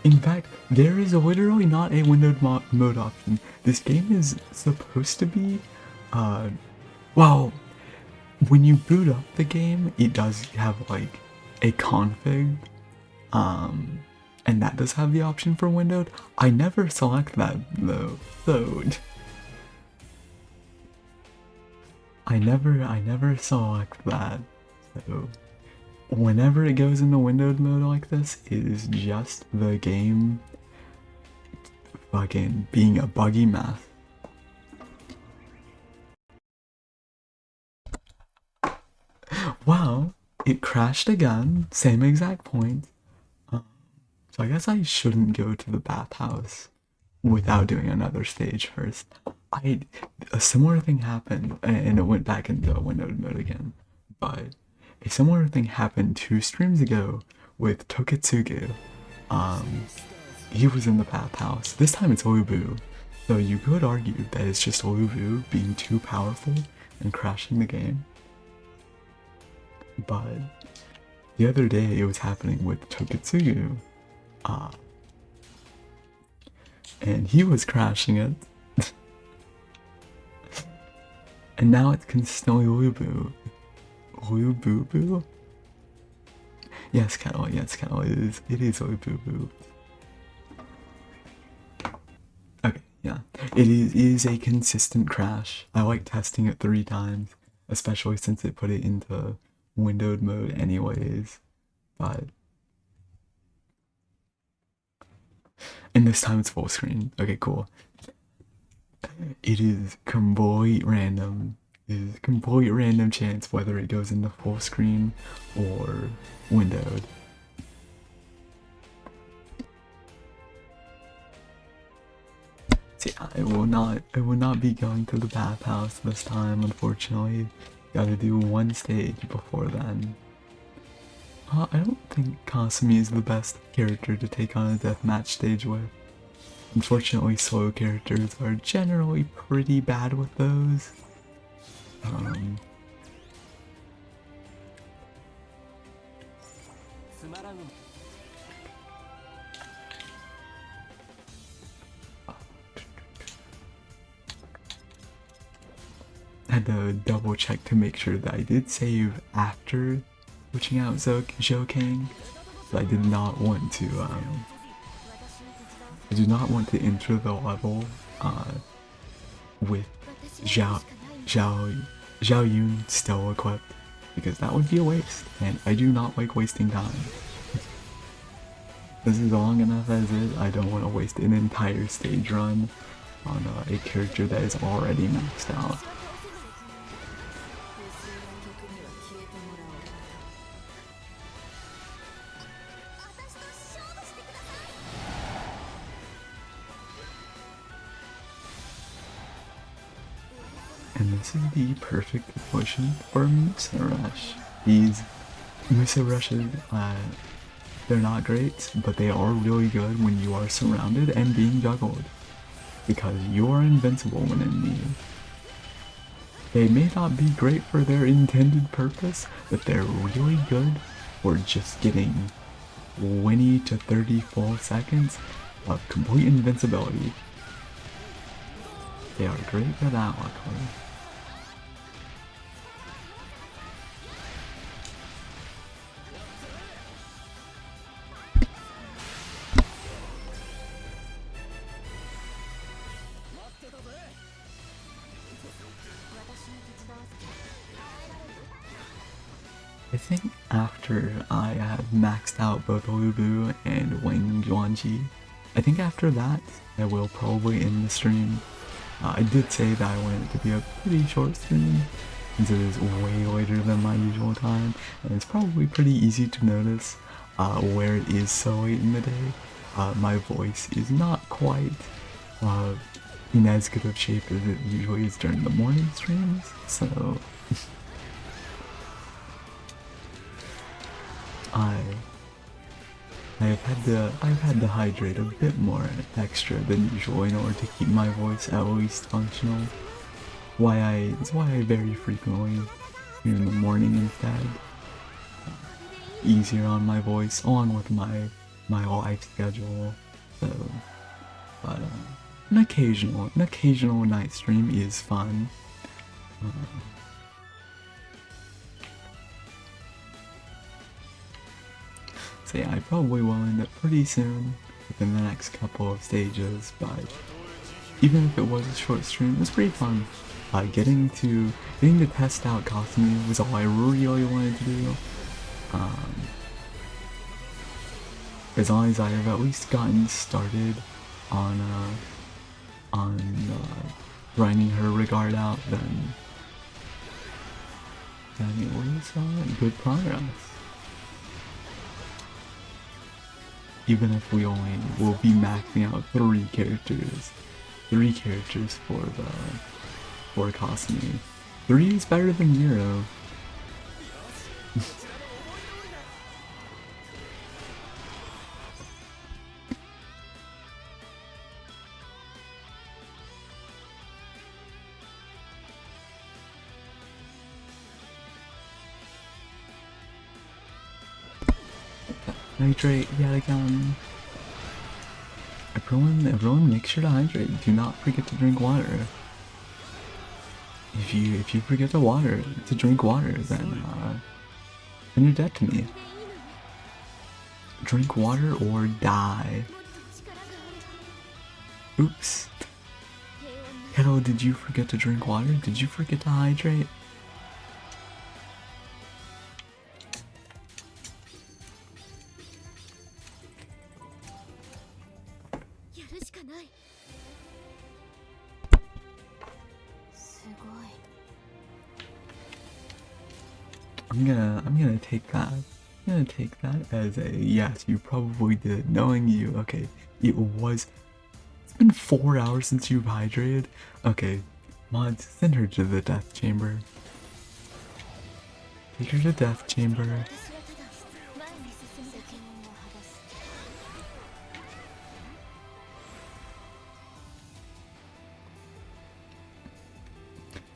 In fact, there is literally not a windowed mode option. This game is supposed to be, well, when you boot up the game, it does have like a config, and that does have the option for windowed. I never select that though, so I never select that, so whenever it goes into windowed mode like this, it is just the game fucking being a buggy mess. Wow, it crashed again, same exact point. So I guess I shouldn't go to the bathhouse without doing another stage first. A similar thing happened, and it went back into windowed mode again, but a similar thing happened 2 streams ago with Toketsugu. He was in the bathhouse. This time it's Lubu. So you could argue that it's just Lubu being too powerful and crashing the game. But the other day it was happening with Toketsugu. And he was crashing it. And now it's consistently Lubu. Lubu? Yes, Kettle, it is Lubu. Okay, yeah. It is a consistent crash. I like testing it 3 times, especially since it put it into windowed mode anyways. But and this time it's full screen. Okay, cool. It is complete random. It is complete random chance whether it goes into full screen or windowed. See, I will not be going to the bathhouse this time, unfortunately. Gotta do one stage before then. I don't think Kasumi is the best character to take on a deathmatch stage with. Unfortunately, solo characters are generally pretty bad with those. Had to double check to make sure that I did save after switching out Zhou. So I did not want to I do not want to enter the level with Zhao Yun still equipped, because that would be a waste, and I do not like wasting time. This is long enough as is. I don't want to waste an entire stage run on a character that is already maxed out. And this is the perfect equation for musou rush. These musou rushes, they're not great, but they are really good when you are surrounded and being juggled, because you are invincible when in need. They may not be great for their intended purpose, but they're really good for just getting 20 to 30 full seconds of complete invincibility. They are great for that, luckily. I think after I have maxed out both Lubu and Wang Juanji, I think after that I will probably end the stream. I did say that I wanted it to be a pretty short stream, since it is way later than my usual time, and it's probably pretty easy to notice where it is so late in the day. My voice is not quite in as good of shape as it usually is during the morning streams, so I've had to hydrate a bit more extra than usual in order to keep my voice at least functional. It's why I very frequently here in the morning instead. Easier on my voice, along with my life schedule. So, but an occasional night stream is fun. So yeah, I probably will end up pretty soon within the next couple of stages, but even if it was a short stream, it was pretty fun. Getting to test out Kasumi was all I really wanted to do. As long as I have at least gotten started on grinding her regard out, then it was good progress. Even if we only will be maxing out three characters for Kasumi. 3 is better than 0. Hydrate yet again. Everyone make sure to hydrate. Do not forget to drink water. If you forget to drink water, then you're dead to me. Drink water or die. Oops. Hello, did you forget to drink water? Did you forget to hydrate? I'm gonna take that. I'm gonna take that as a yes, you probably did. Knowing you, okay. It's been 4 hours since you've hydrated. Okay, mods, send her to the death chamber. Take her to death chamber.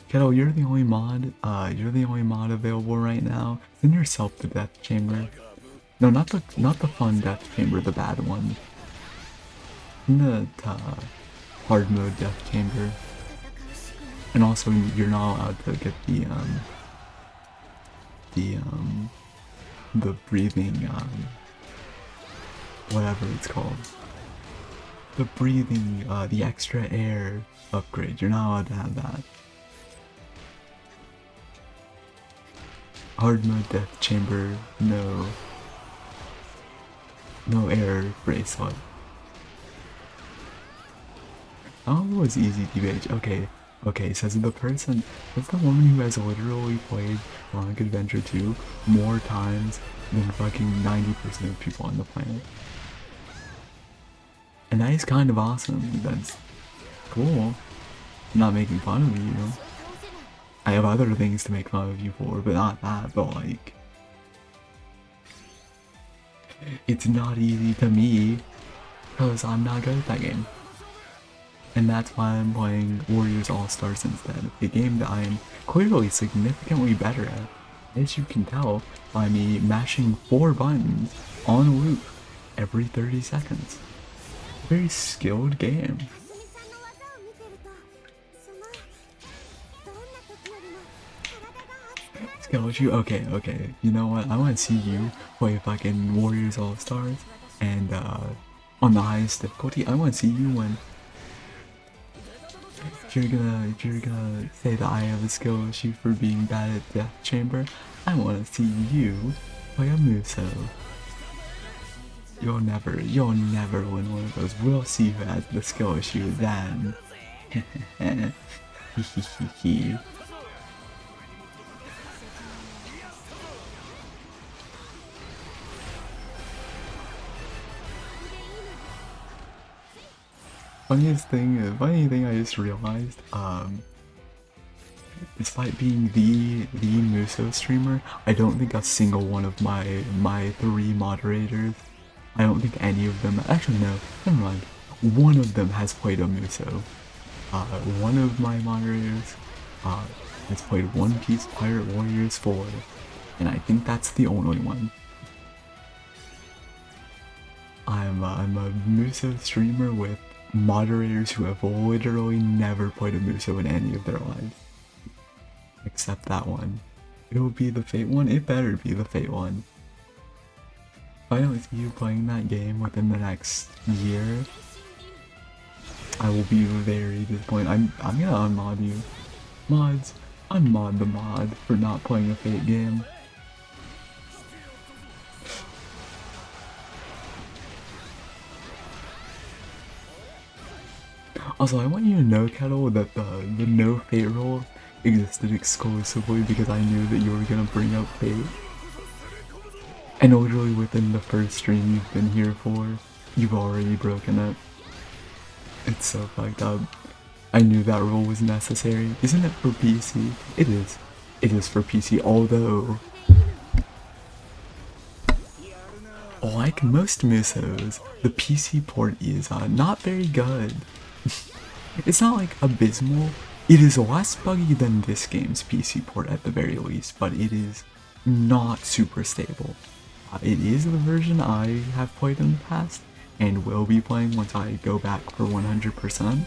Kettle, you're the only mod. You're the only mod available right now. Send yourself to death chamber. No, not the fun death chamber, the bad one. In the hard mode death chamber. And also, you're not allowed to get the breathing, whatever it's called. The breathing, the extra air upgrade. You're not allowed to have that. Hard mode death chamber, no air bracelet. Oh, it was easy DBH. Okay, says the woman who has literally played Sonic Adventure 2 more times than fucking 90% of people on the planet. And that is kind of awesome. That's cool. I'm not making fun of you. I have other things to make fun of you for, but not that, but like... It's not easy to me, because I'm not good at that game. And that's why I'm playing Warriors All-Stars instead, a game that I am clearly significantly better at, as you can tell by me mashing 4 buttons on a loop every 30 seconds. A very skilled game. Okay, you know what, I want to see you play fucking Warriors All-Stars, and on the highest difficulty, I want to see you win. If you're gonna say that I have a skill issue for being bad at Death Chamber, I want to see you play a musou. You'll never win one of those. We'll see who has the skill issue then. Hehehehe. Funny thing I just realized, despite being the musou streamer, I don't think a single one of my 3 moderators, I don't think any of them, actually no, never mind, one of them has played a musou. One of my moderators has played One Piece Pirate Warriors 4, and I think that's the only one. I'm a musou streamer with moderators who have literally never played a musou in any of their lives. Except that one. It will be the Fate one? It better be the Fate one. If I don't see you playing that game within the next year, I will be very disappointed. I'm gonna unmod you. Mods, unmod the mod for not playing a Fate game. Also, I want you to know, Kettle, that the no Fate rule existed exclusively because I knew that you were gonna bring up Fate. And literally within the first stream you've been here for, you've already broken it. It's so fucked up. I knew that rule was necessary. Isn't it for PC? It is. It is for PC, although... like most musous, the PC port is not very good. It's not like abysmal. It is less buggy than this game's PC port at the very least, but it is not super stable. It is the version I have played in the past and will be playing once I go back for 100%.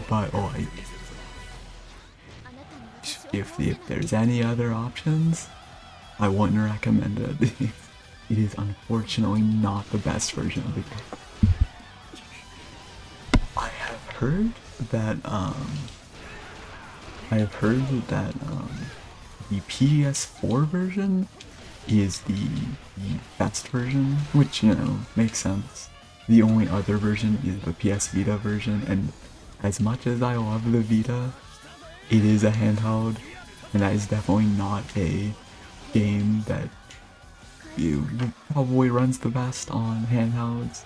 But like, if there's any other options, I wouldn't recommend it. It is unfortunately not the best version of the game. I have heard that the PS4 version is the best version, which, you know, makes sense. The only other version is the PS Vita version, and as much as I love the Vita, it is a handheld, and that is definitely not a game that you probably runs the best on handhelds.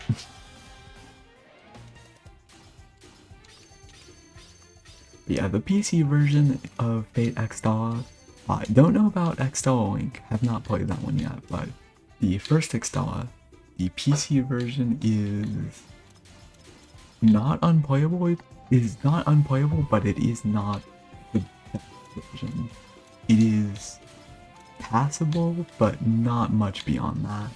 But yeah, the PC version of Fate Extella, I don't know about Extella Link, have not played that one yet, but the first Extella, the PC version is not unplayable. It is not unplayable, but it is not the best version. It is passable, but not much beyond that.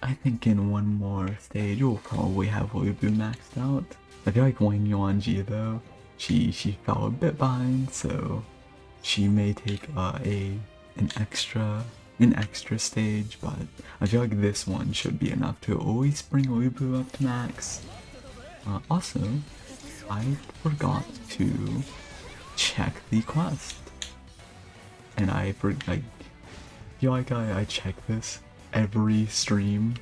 I think in one more stage we'll probably have Weeboo maxed out. I feel like Wang Yuanji though, she fell a bit behind, so she may take an extra stage, but I feel like this one should be enough to at least bring Weeboo up to max. Also, I forgot to check the quest, and I feel like I check this every stream.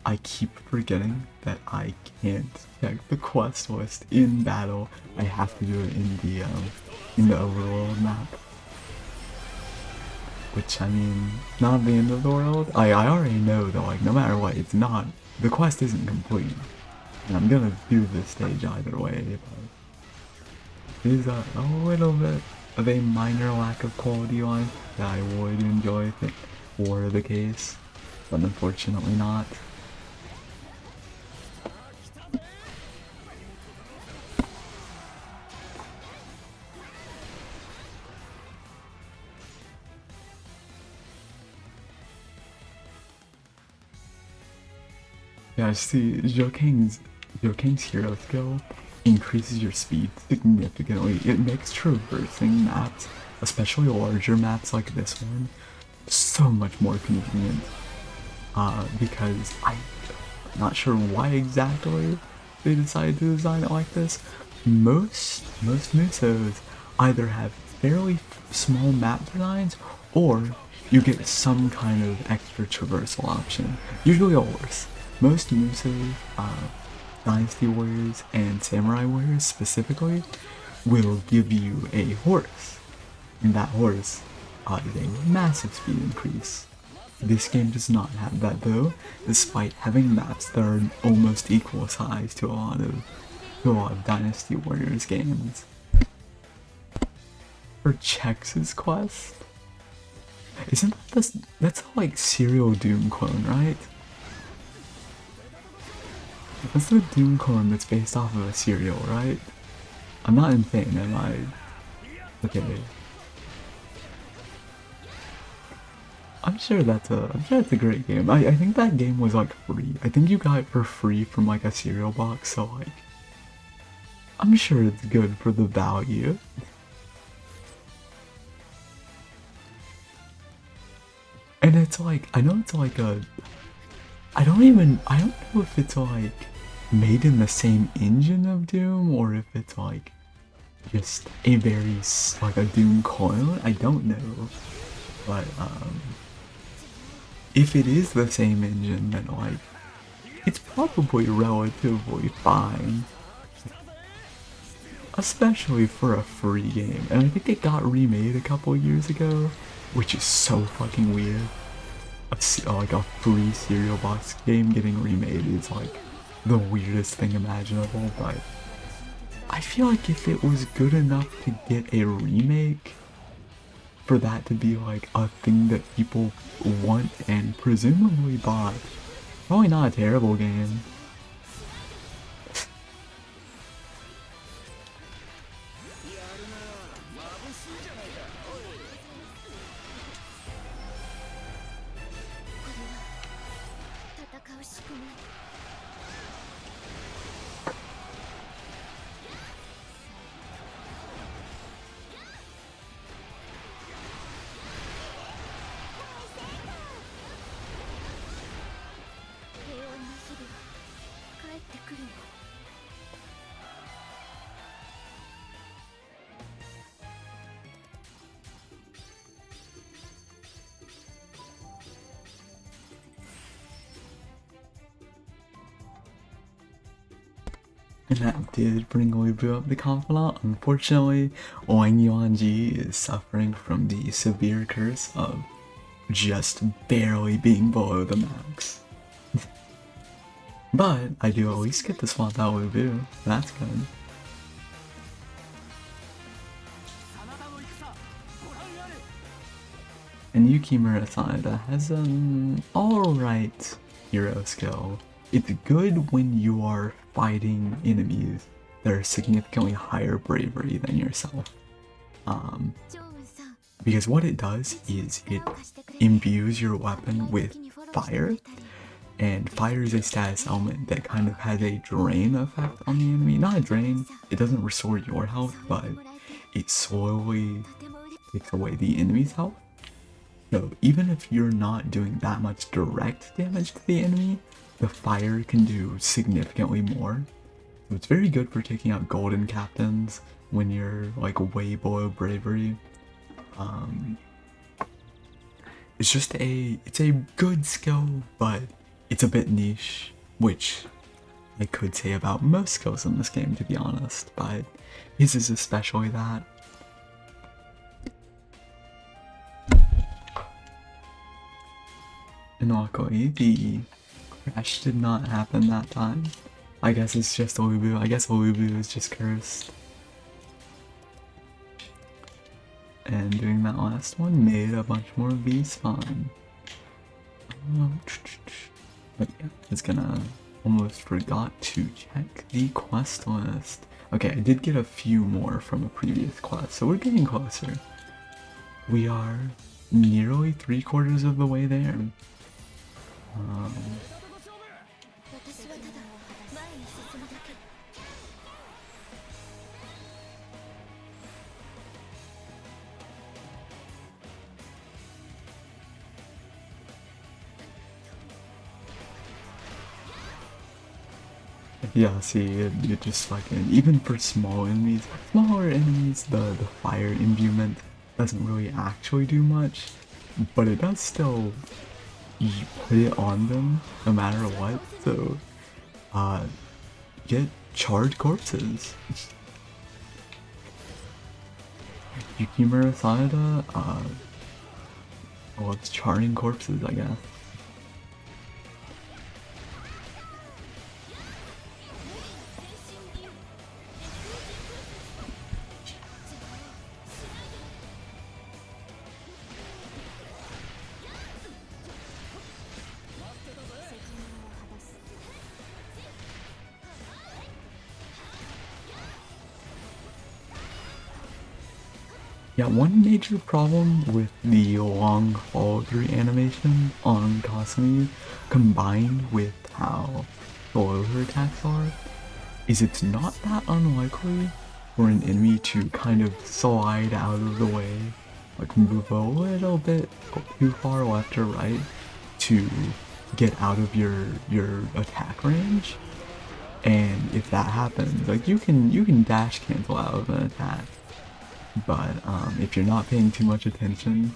I keep forgetting that I can't check the quest list in battle. I have to do it in the overworld map. Which, I mean, not the end of the world. I already know that, like, no matter what, it's not, the quest isn't complete. And I'm gonna do this stage either way, but it is a little bit of a minor lack of quality life that I would enjoy if it were the case, but unfortunately not. Yeah, see, Jokang's hero skill increases your speed significantly. It makes traversing maps, especially larger maps like this one, so much more convenient. Because I'm not sure why exactly they decided to design it like this. Most musos either have fairly small map designs, or you get some kind of extra traversal option, usually a horse. Most musos, Dynasty Warriors and Samurai Warriors specifically, will give you a horse, and that horse is a massive speed increase. This game does not have that though, despite having maps that are almost equal size to a lot of Dynasty Warriors games. For Chex's quest, isn't that's like Serial Doom clone, right? That's the Doom clone that's based off of a serial, right? I'm not insane, am I? Okay. I'm sure that's a great game. I think that game was like free. I think you got it for free from like a cereal box, so like I'm sure it's good for the value. And it's like, I know it's like I don't know if it's like made in the same engine of Doom, or if it's like just a very, like a Doom clone, I don't know. But, if it is the same engine, then like, it's probably relatively fine. Especially for a free game, and I think it got remade a couple years ago, which is so fucking weird. Like a free cereal box game getting remade is like the weirdest thing imaginable, but I feel like if it was good enough to get a remake, for that to be like a thing that people want and presumably bought, probably not a terrible game. And that did bring Weibo up the confidant. Unfortunately, Wang Yuanji is suffering from the severe curse of just barely being below the max. But I do at least get to swap out Weibo. That's good. And Yuki Murasada has an alright hero skill. It's good when you are fighting enemies that are significantly higher bravery than yourself. Because what it does is it imbues your weapon with fire, and fire is a status element that kind of has a drain effect on the enemy. Not a drain, it doesn't restore your health, but it slowly takes away the enemy's health. So even if you're not doing that much direct damage to the enemy, the fire can do significantly more. So it's very good for taking out golden captains when you're like way below bravery. It's a good skill, but it's a bit niche, which I could say about most skills in this game, to be honest, but his is especially that. And luckily, the crash did not happen that time. I guess it's just Olubu. I guess Olubu is just cursed. And doing that last one made a bunch more of these spawn. But yeah, it's gonna almost forgot to check the quest list. Okay, I did get a few more from a previous quest, so we're getting closer. We are nearly 3/4 of the way there. Yeah, see, it just fucking, even for smaller enemies, the fire imbuement doesn't really actually do much, but it does still put it on them no matter what, so, get charred corpses. Yukimura Sanada, well, it's charring corpses, I guess. Yeah, one major problem with the long follow-through animation on Kasumi, combined with how slow her attacks are, is it's not that unlikely for an enemy to kind of slide out of the way, like move a little bit too far left or right to get out of your attack range. And if that happens, like you can dash cancel out of an attack. But if you're not paying too much attention,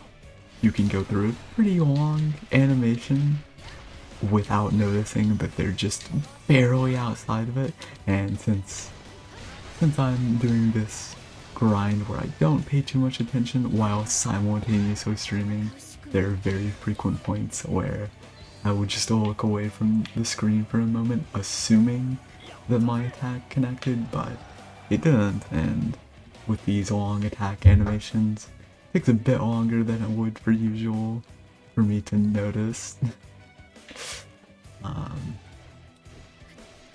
you can go through a pretty long animation without noticing that they're just barely outside of it. And since I'm doing this grind where I don't pay too much attention while simultaneously streaming, there are very frequent points where I would just look away from the screen for a moment, assuming that my attack connected, but it didn't. And with these long attack animations, it takes a bit longer than it would for usual for me to notice.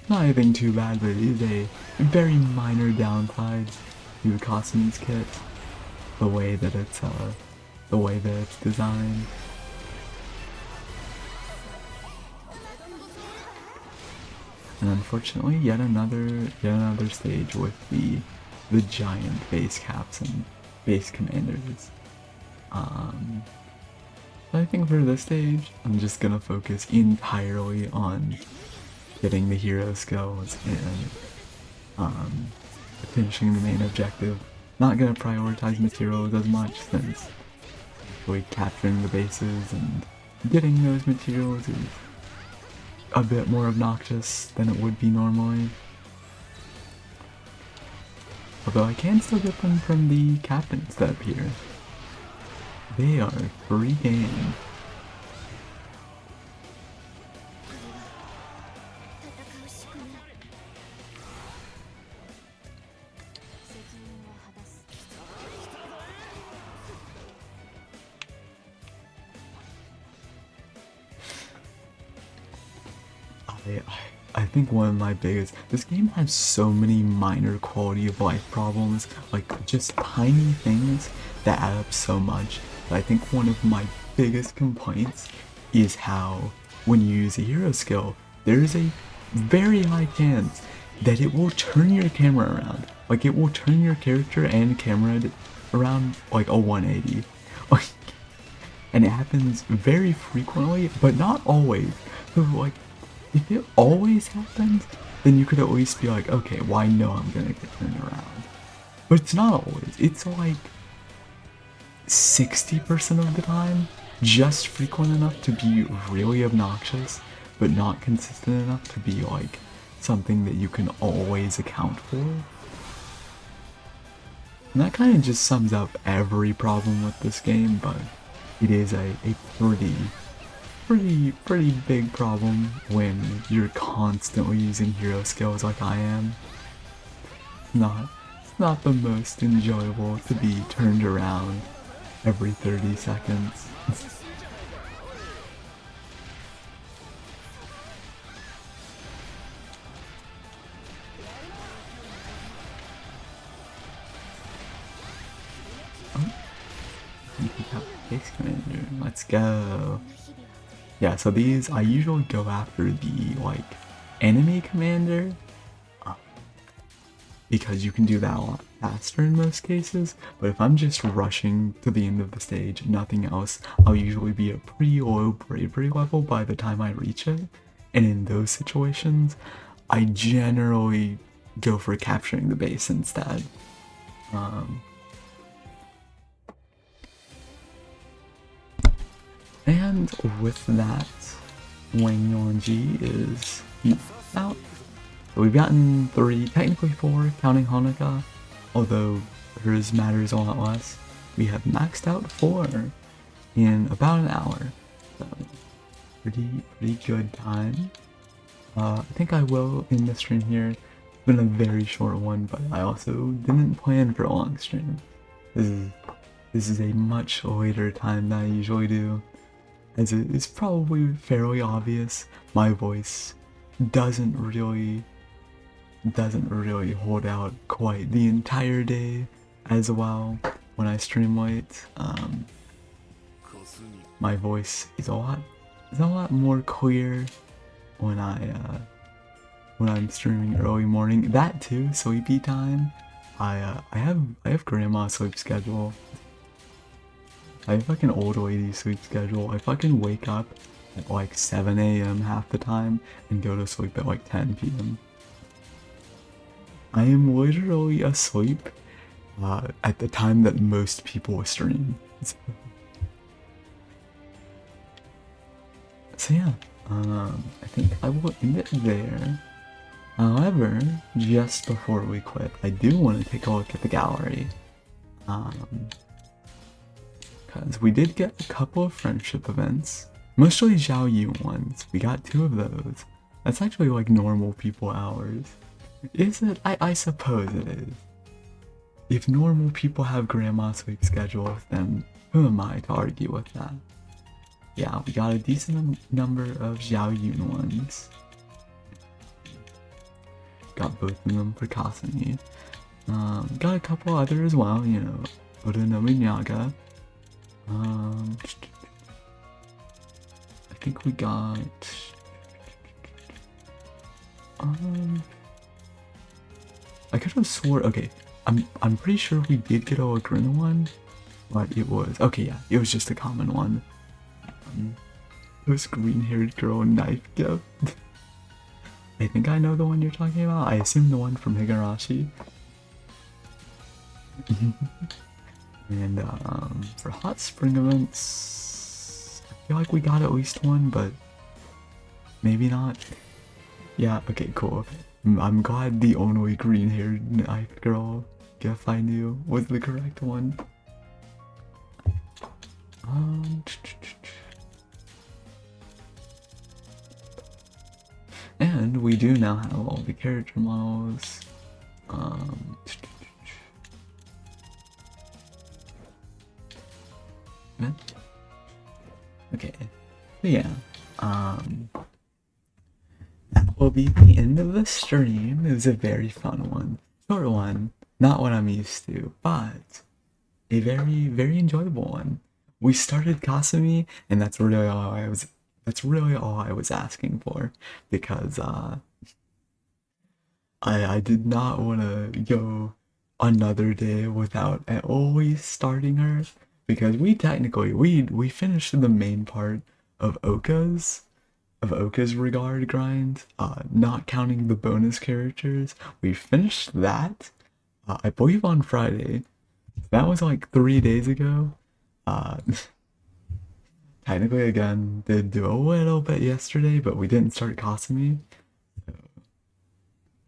Not anything too bad, but it is a very minor downside to Kasumi's kit, the way that it's designed. And unfortunately, yet another stage with the giant base caps and base commanders. I think for this stage, I'm just gonna focus entirely on getting the hero skills and finishing the main objective. Not gonna prioritize materials as much since actually capturing the bases and getting those materials is a bit more obnoxious than it would be normally. Although I can still get them from the captains that appear. They are free game. I think one of my biggest, this game has so many minor quality of life problems, like just tiny things that add up so much. But I think one of my biggest complaints is how when you use a hero skill, there is a very high chance that it will turn your camera around. Like it will turn your character and camera around like a 180. And it happens very frequently, but not always. So like, if it always happens, then you could at least be like, okay, well I know I'm gonna get turned around. But it's not always. It's like 60% of the time, just frequent enough to be really obnoxious, but not consistent enough to be like something that you can always account for. And that kind of just sums up every problem with this game, but it is a pretty big problem when you're constantly using hero skills like I am. It's not the most enjoyable to be turned around every 30 seconds. Let's go. Yeah, so these, I usually go after the, like, enemy commander, because you can do that a lot faster in most cases, but if I'm just rushing to the end of the stage, nothing else, I'll usually be a pretty low bravery level by the time I reach it, and in those situations, I generally go for capturing the base instead. And with that, Wang Yongji is out. So we've gotten 3, technically 4, counting Honoka, although hers matters a lot less. We have maxed out 4 in about an hour, so pretty good time. I think I will end the stream here. It's been a very short one, but I also didn't plan for a long stream. This is a much later time than I usually do. As it is probably fairly obvious, my voice doesn't really hold out quite the entire day as well when I stream late. My voice is a lot more clear when I'm streaming early morning. That too, sleepy time. I have grandma sleep schedule. I have like an old lady sleep schedule. I fucking wake up at like 7 AM half the time and go to sleep at like 10 PM. I am literally asleep at the time that most people stream. So yeah, I think I will end it there. However, just before we quit, I do want to take a look at the gallery. Because we did get a couple of friendship events, mostly Zhao Yu ones. We got 2 of those. That's actually like normal people hours. Is it? I suppose it is. If normal people have grandma sleep schedules, then who am I to argue with that? Yeah, we got a decent number of Zhao Yun ones. Got both of them for Kasumi. Got a couple other as well, you know, Oda no Minyaga. I think we got I could have swore, okay, I'm pretty sure we did get a Lagrina one, but it was, okay, yeah, it was just a common one. This green-haired girl knife gift. I think I know the one you're talking about. I assume the one from Higurashi. And for hot spring events, I feel like we got at least one, but maybe not. Yeah, okay, cool. I'm glad the only green-haired knife girl if I knew was the correct one. And we do now have all the character models. Okay, so yeah, that will be the end of the stream. It was a very fun one, short one, not what I'm used to, but a very, very enjoyable one. We started Kasumi, and that's really all I was asking for, because I did not want to go another day without always starting her, because we finished the main part of Oka's regard grind, not counting the bonus characters. We finished that, I believe on Friday. That was like 3 days ago. Uh, Technically, again, did do a little bit yesterday, but we didn't start Kasumi. So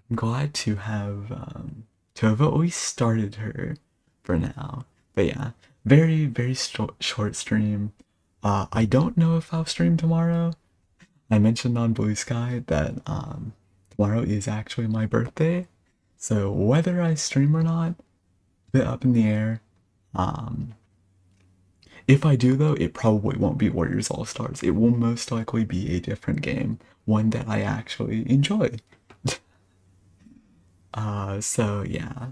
I'm glad to have at least started her for now. But yeah, very, very short stream. I don't know if I'll stream tomorrow. I mentioned on Blue Sky that tomorrow is actually my birthday, so whether I stream or not, a bit up in the air. If I do though, it probably won't be Warriors All Stars. It will most likely be a different game, one that I actually enjoy. So yeah,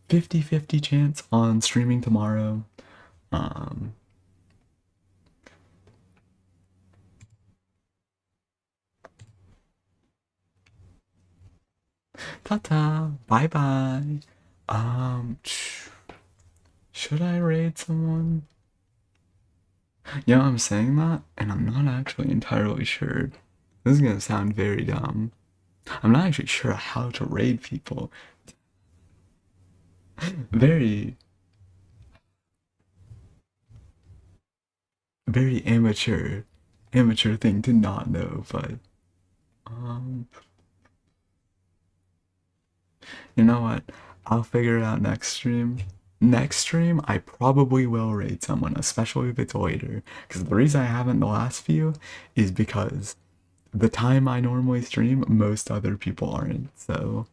50-50 chance on streaming tomorrow. Ta-ta, bye-bye. Should I raid someone? Yeah, I'm saying that, and I'm not actually entirely sure. This is gonna sound very dumb. I'm not actually sure how to raid people. Very, very amateur thing to not know, but you know what? I'll figure it out next stream. Next stream, I probably will raid someone, especially if it's later. Because the reason I haven't the last few is because the time I normally stream, most other people aren't. So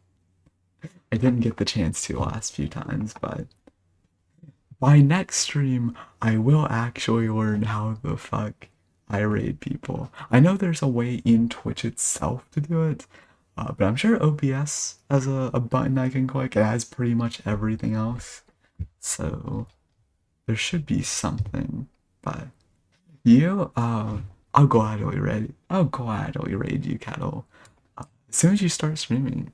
I didn't get the chance to last few times, but by next stream, I will actually learn how the fuck I raid people. I know there's a way in Twitch itself to do it, but I'm sure OBS has a button I can click. It has pretty much everything else. So there should be something, but I'll gladly raid you, Kettle. As soon as you start streaming.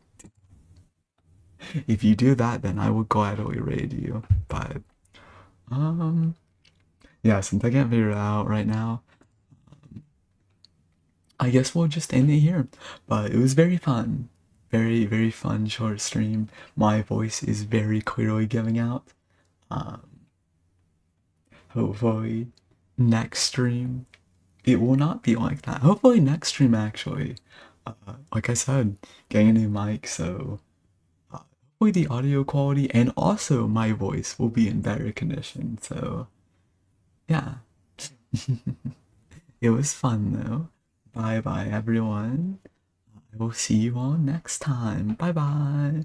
If you do that, then I will gladly raid you. But yeah, since I can't figure it out right now, I guess we'll just end it here. But it was very fun. Very, very fun short stream. My voice is very clearly giving out. Hopefully next stream it will not be like that. Hopefully next stream actually, like I said, getting a new mic, so hopefully the audio quality and also my voice will be in better condition. So yeah. It was fun though. Bye bye everyone. I will see you all next time. Bye bye.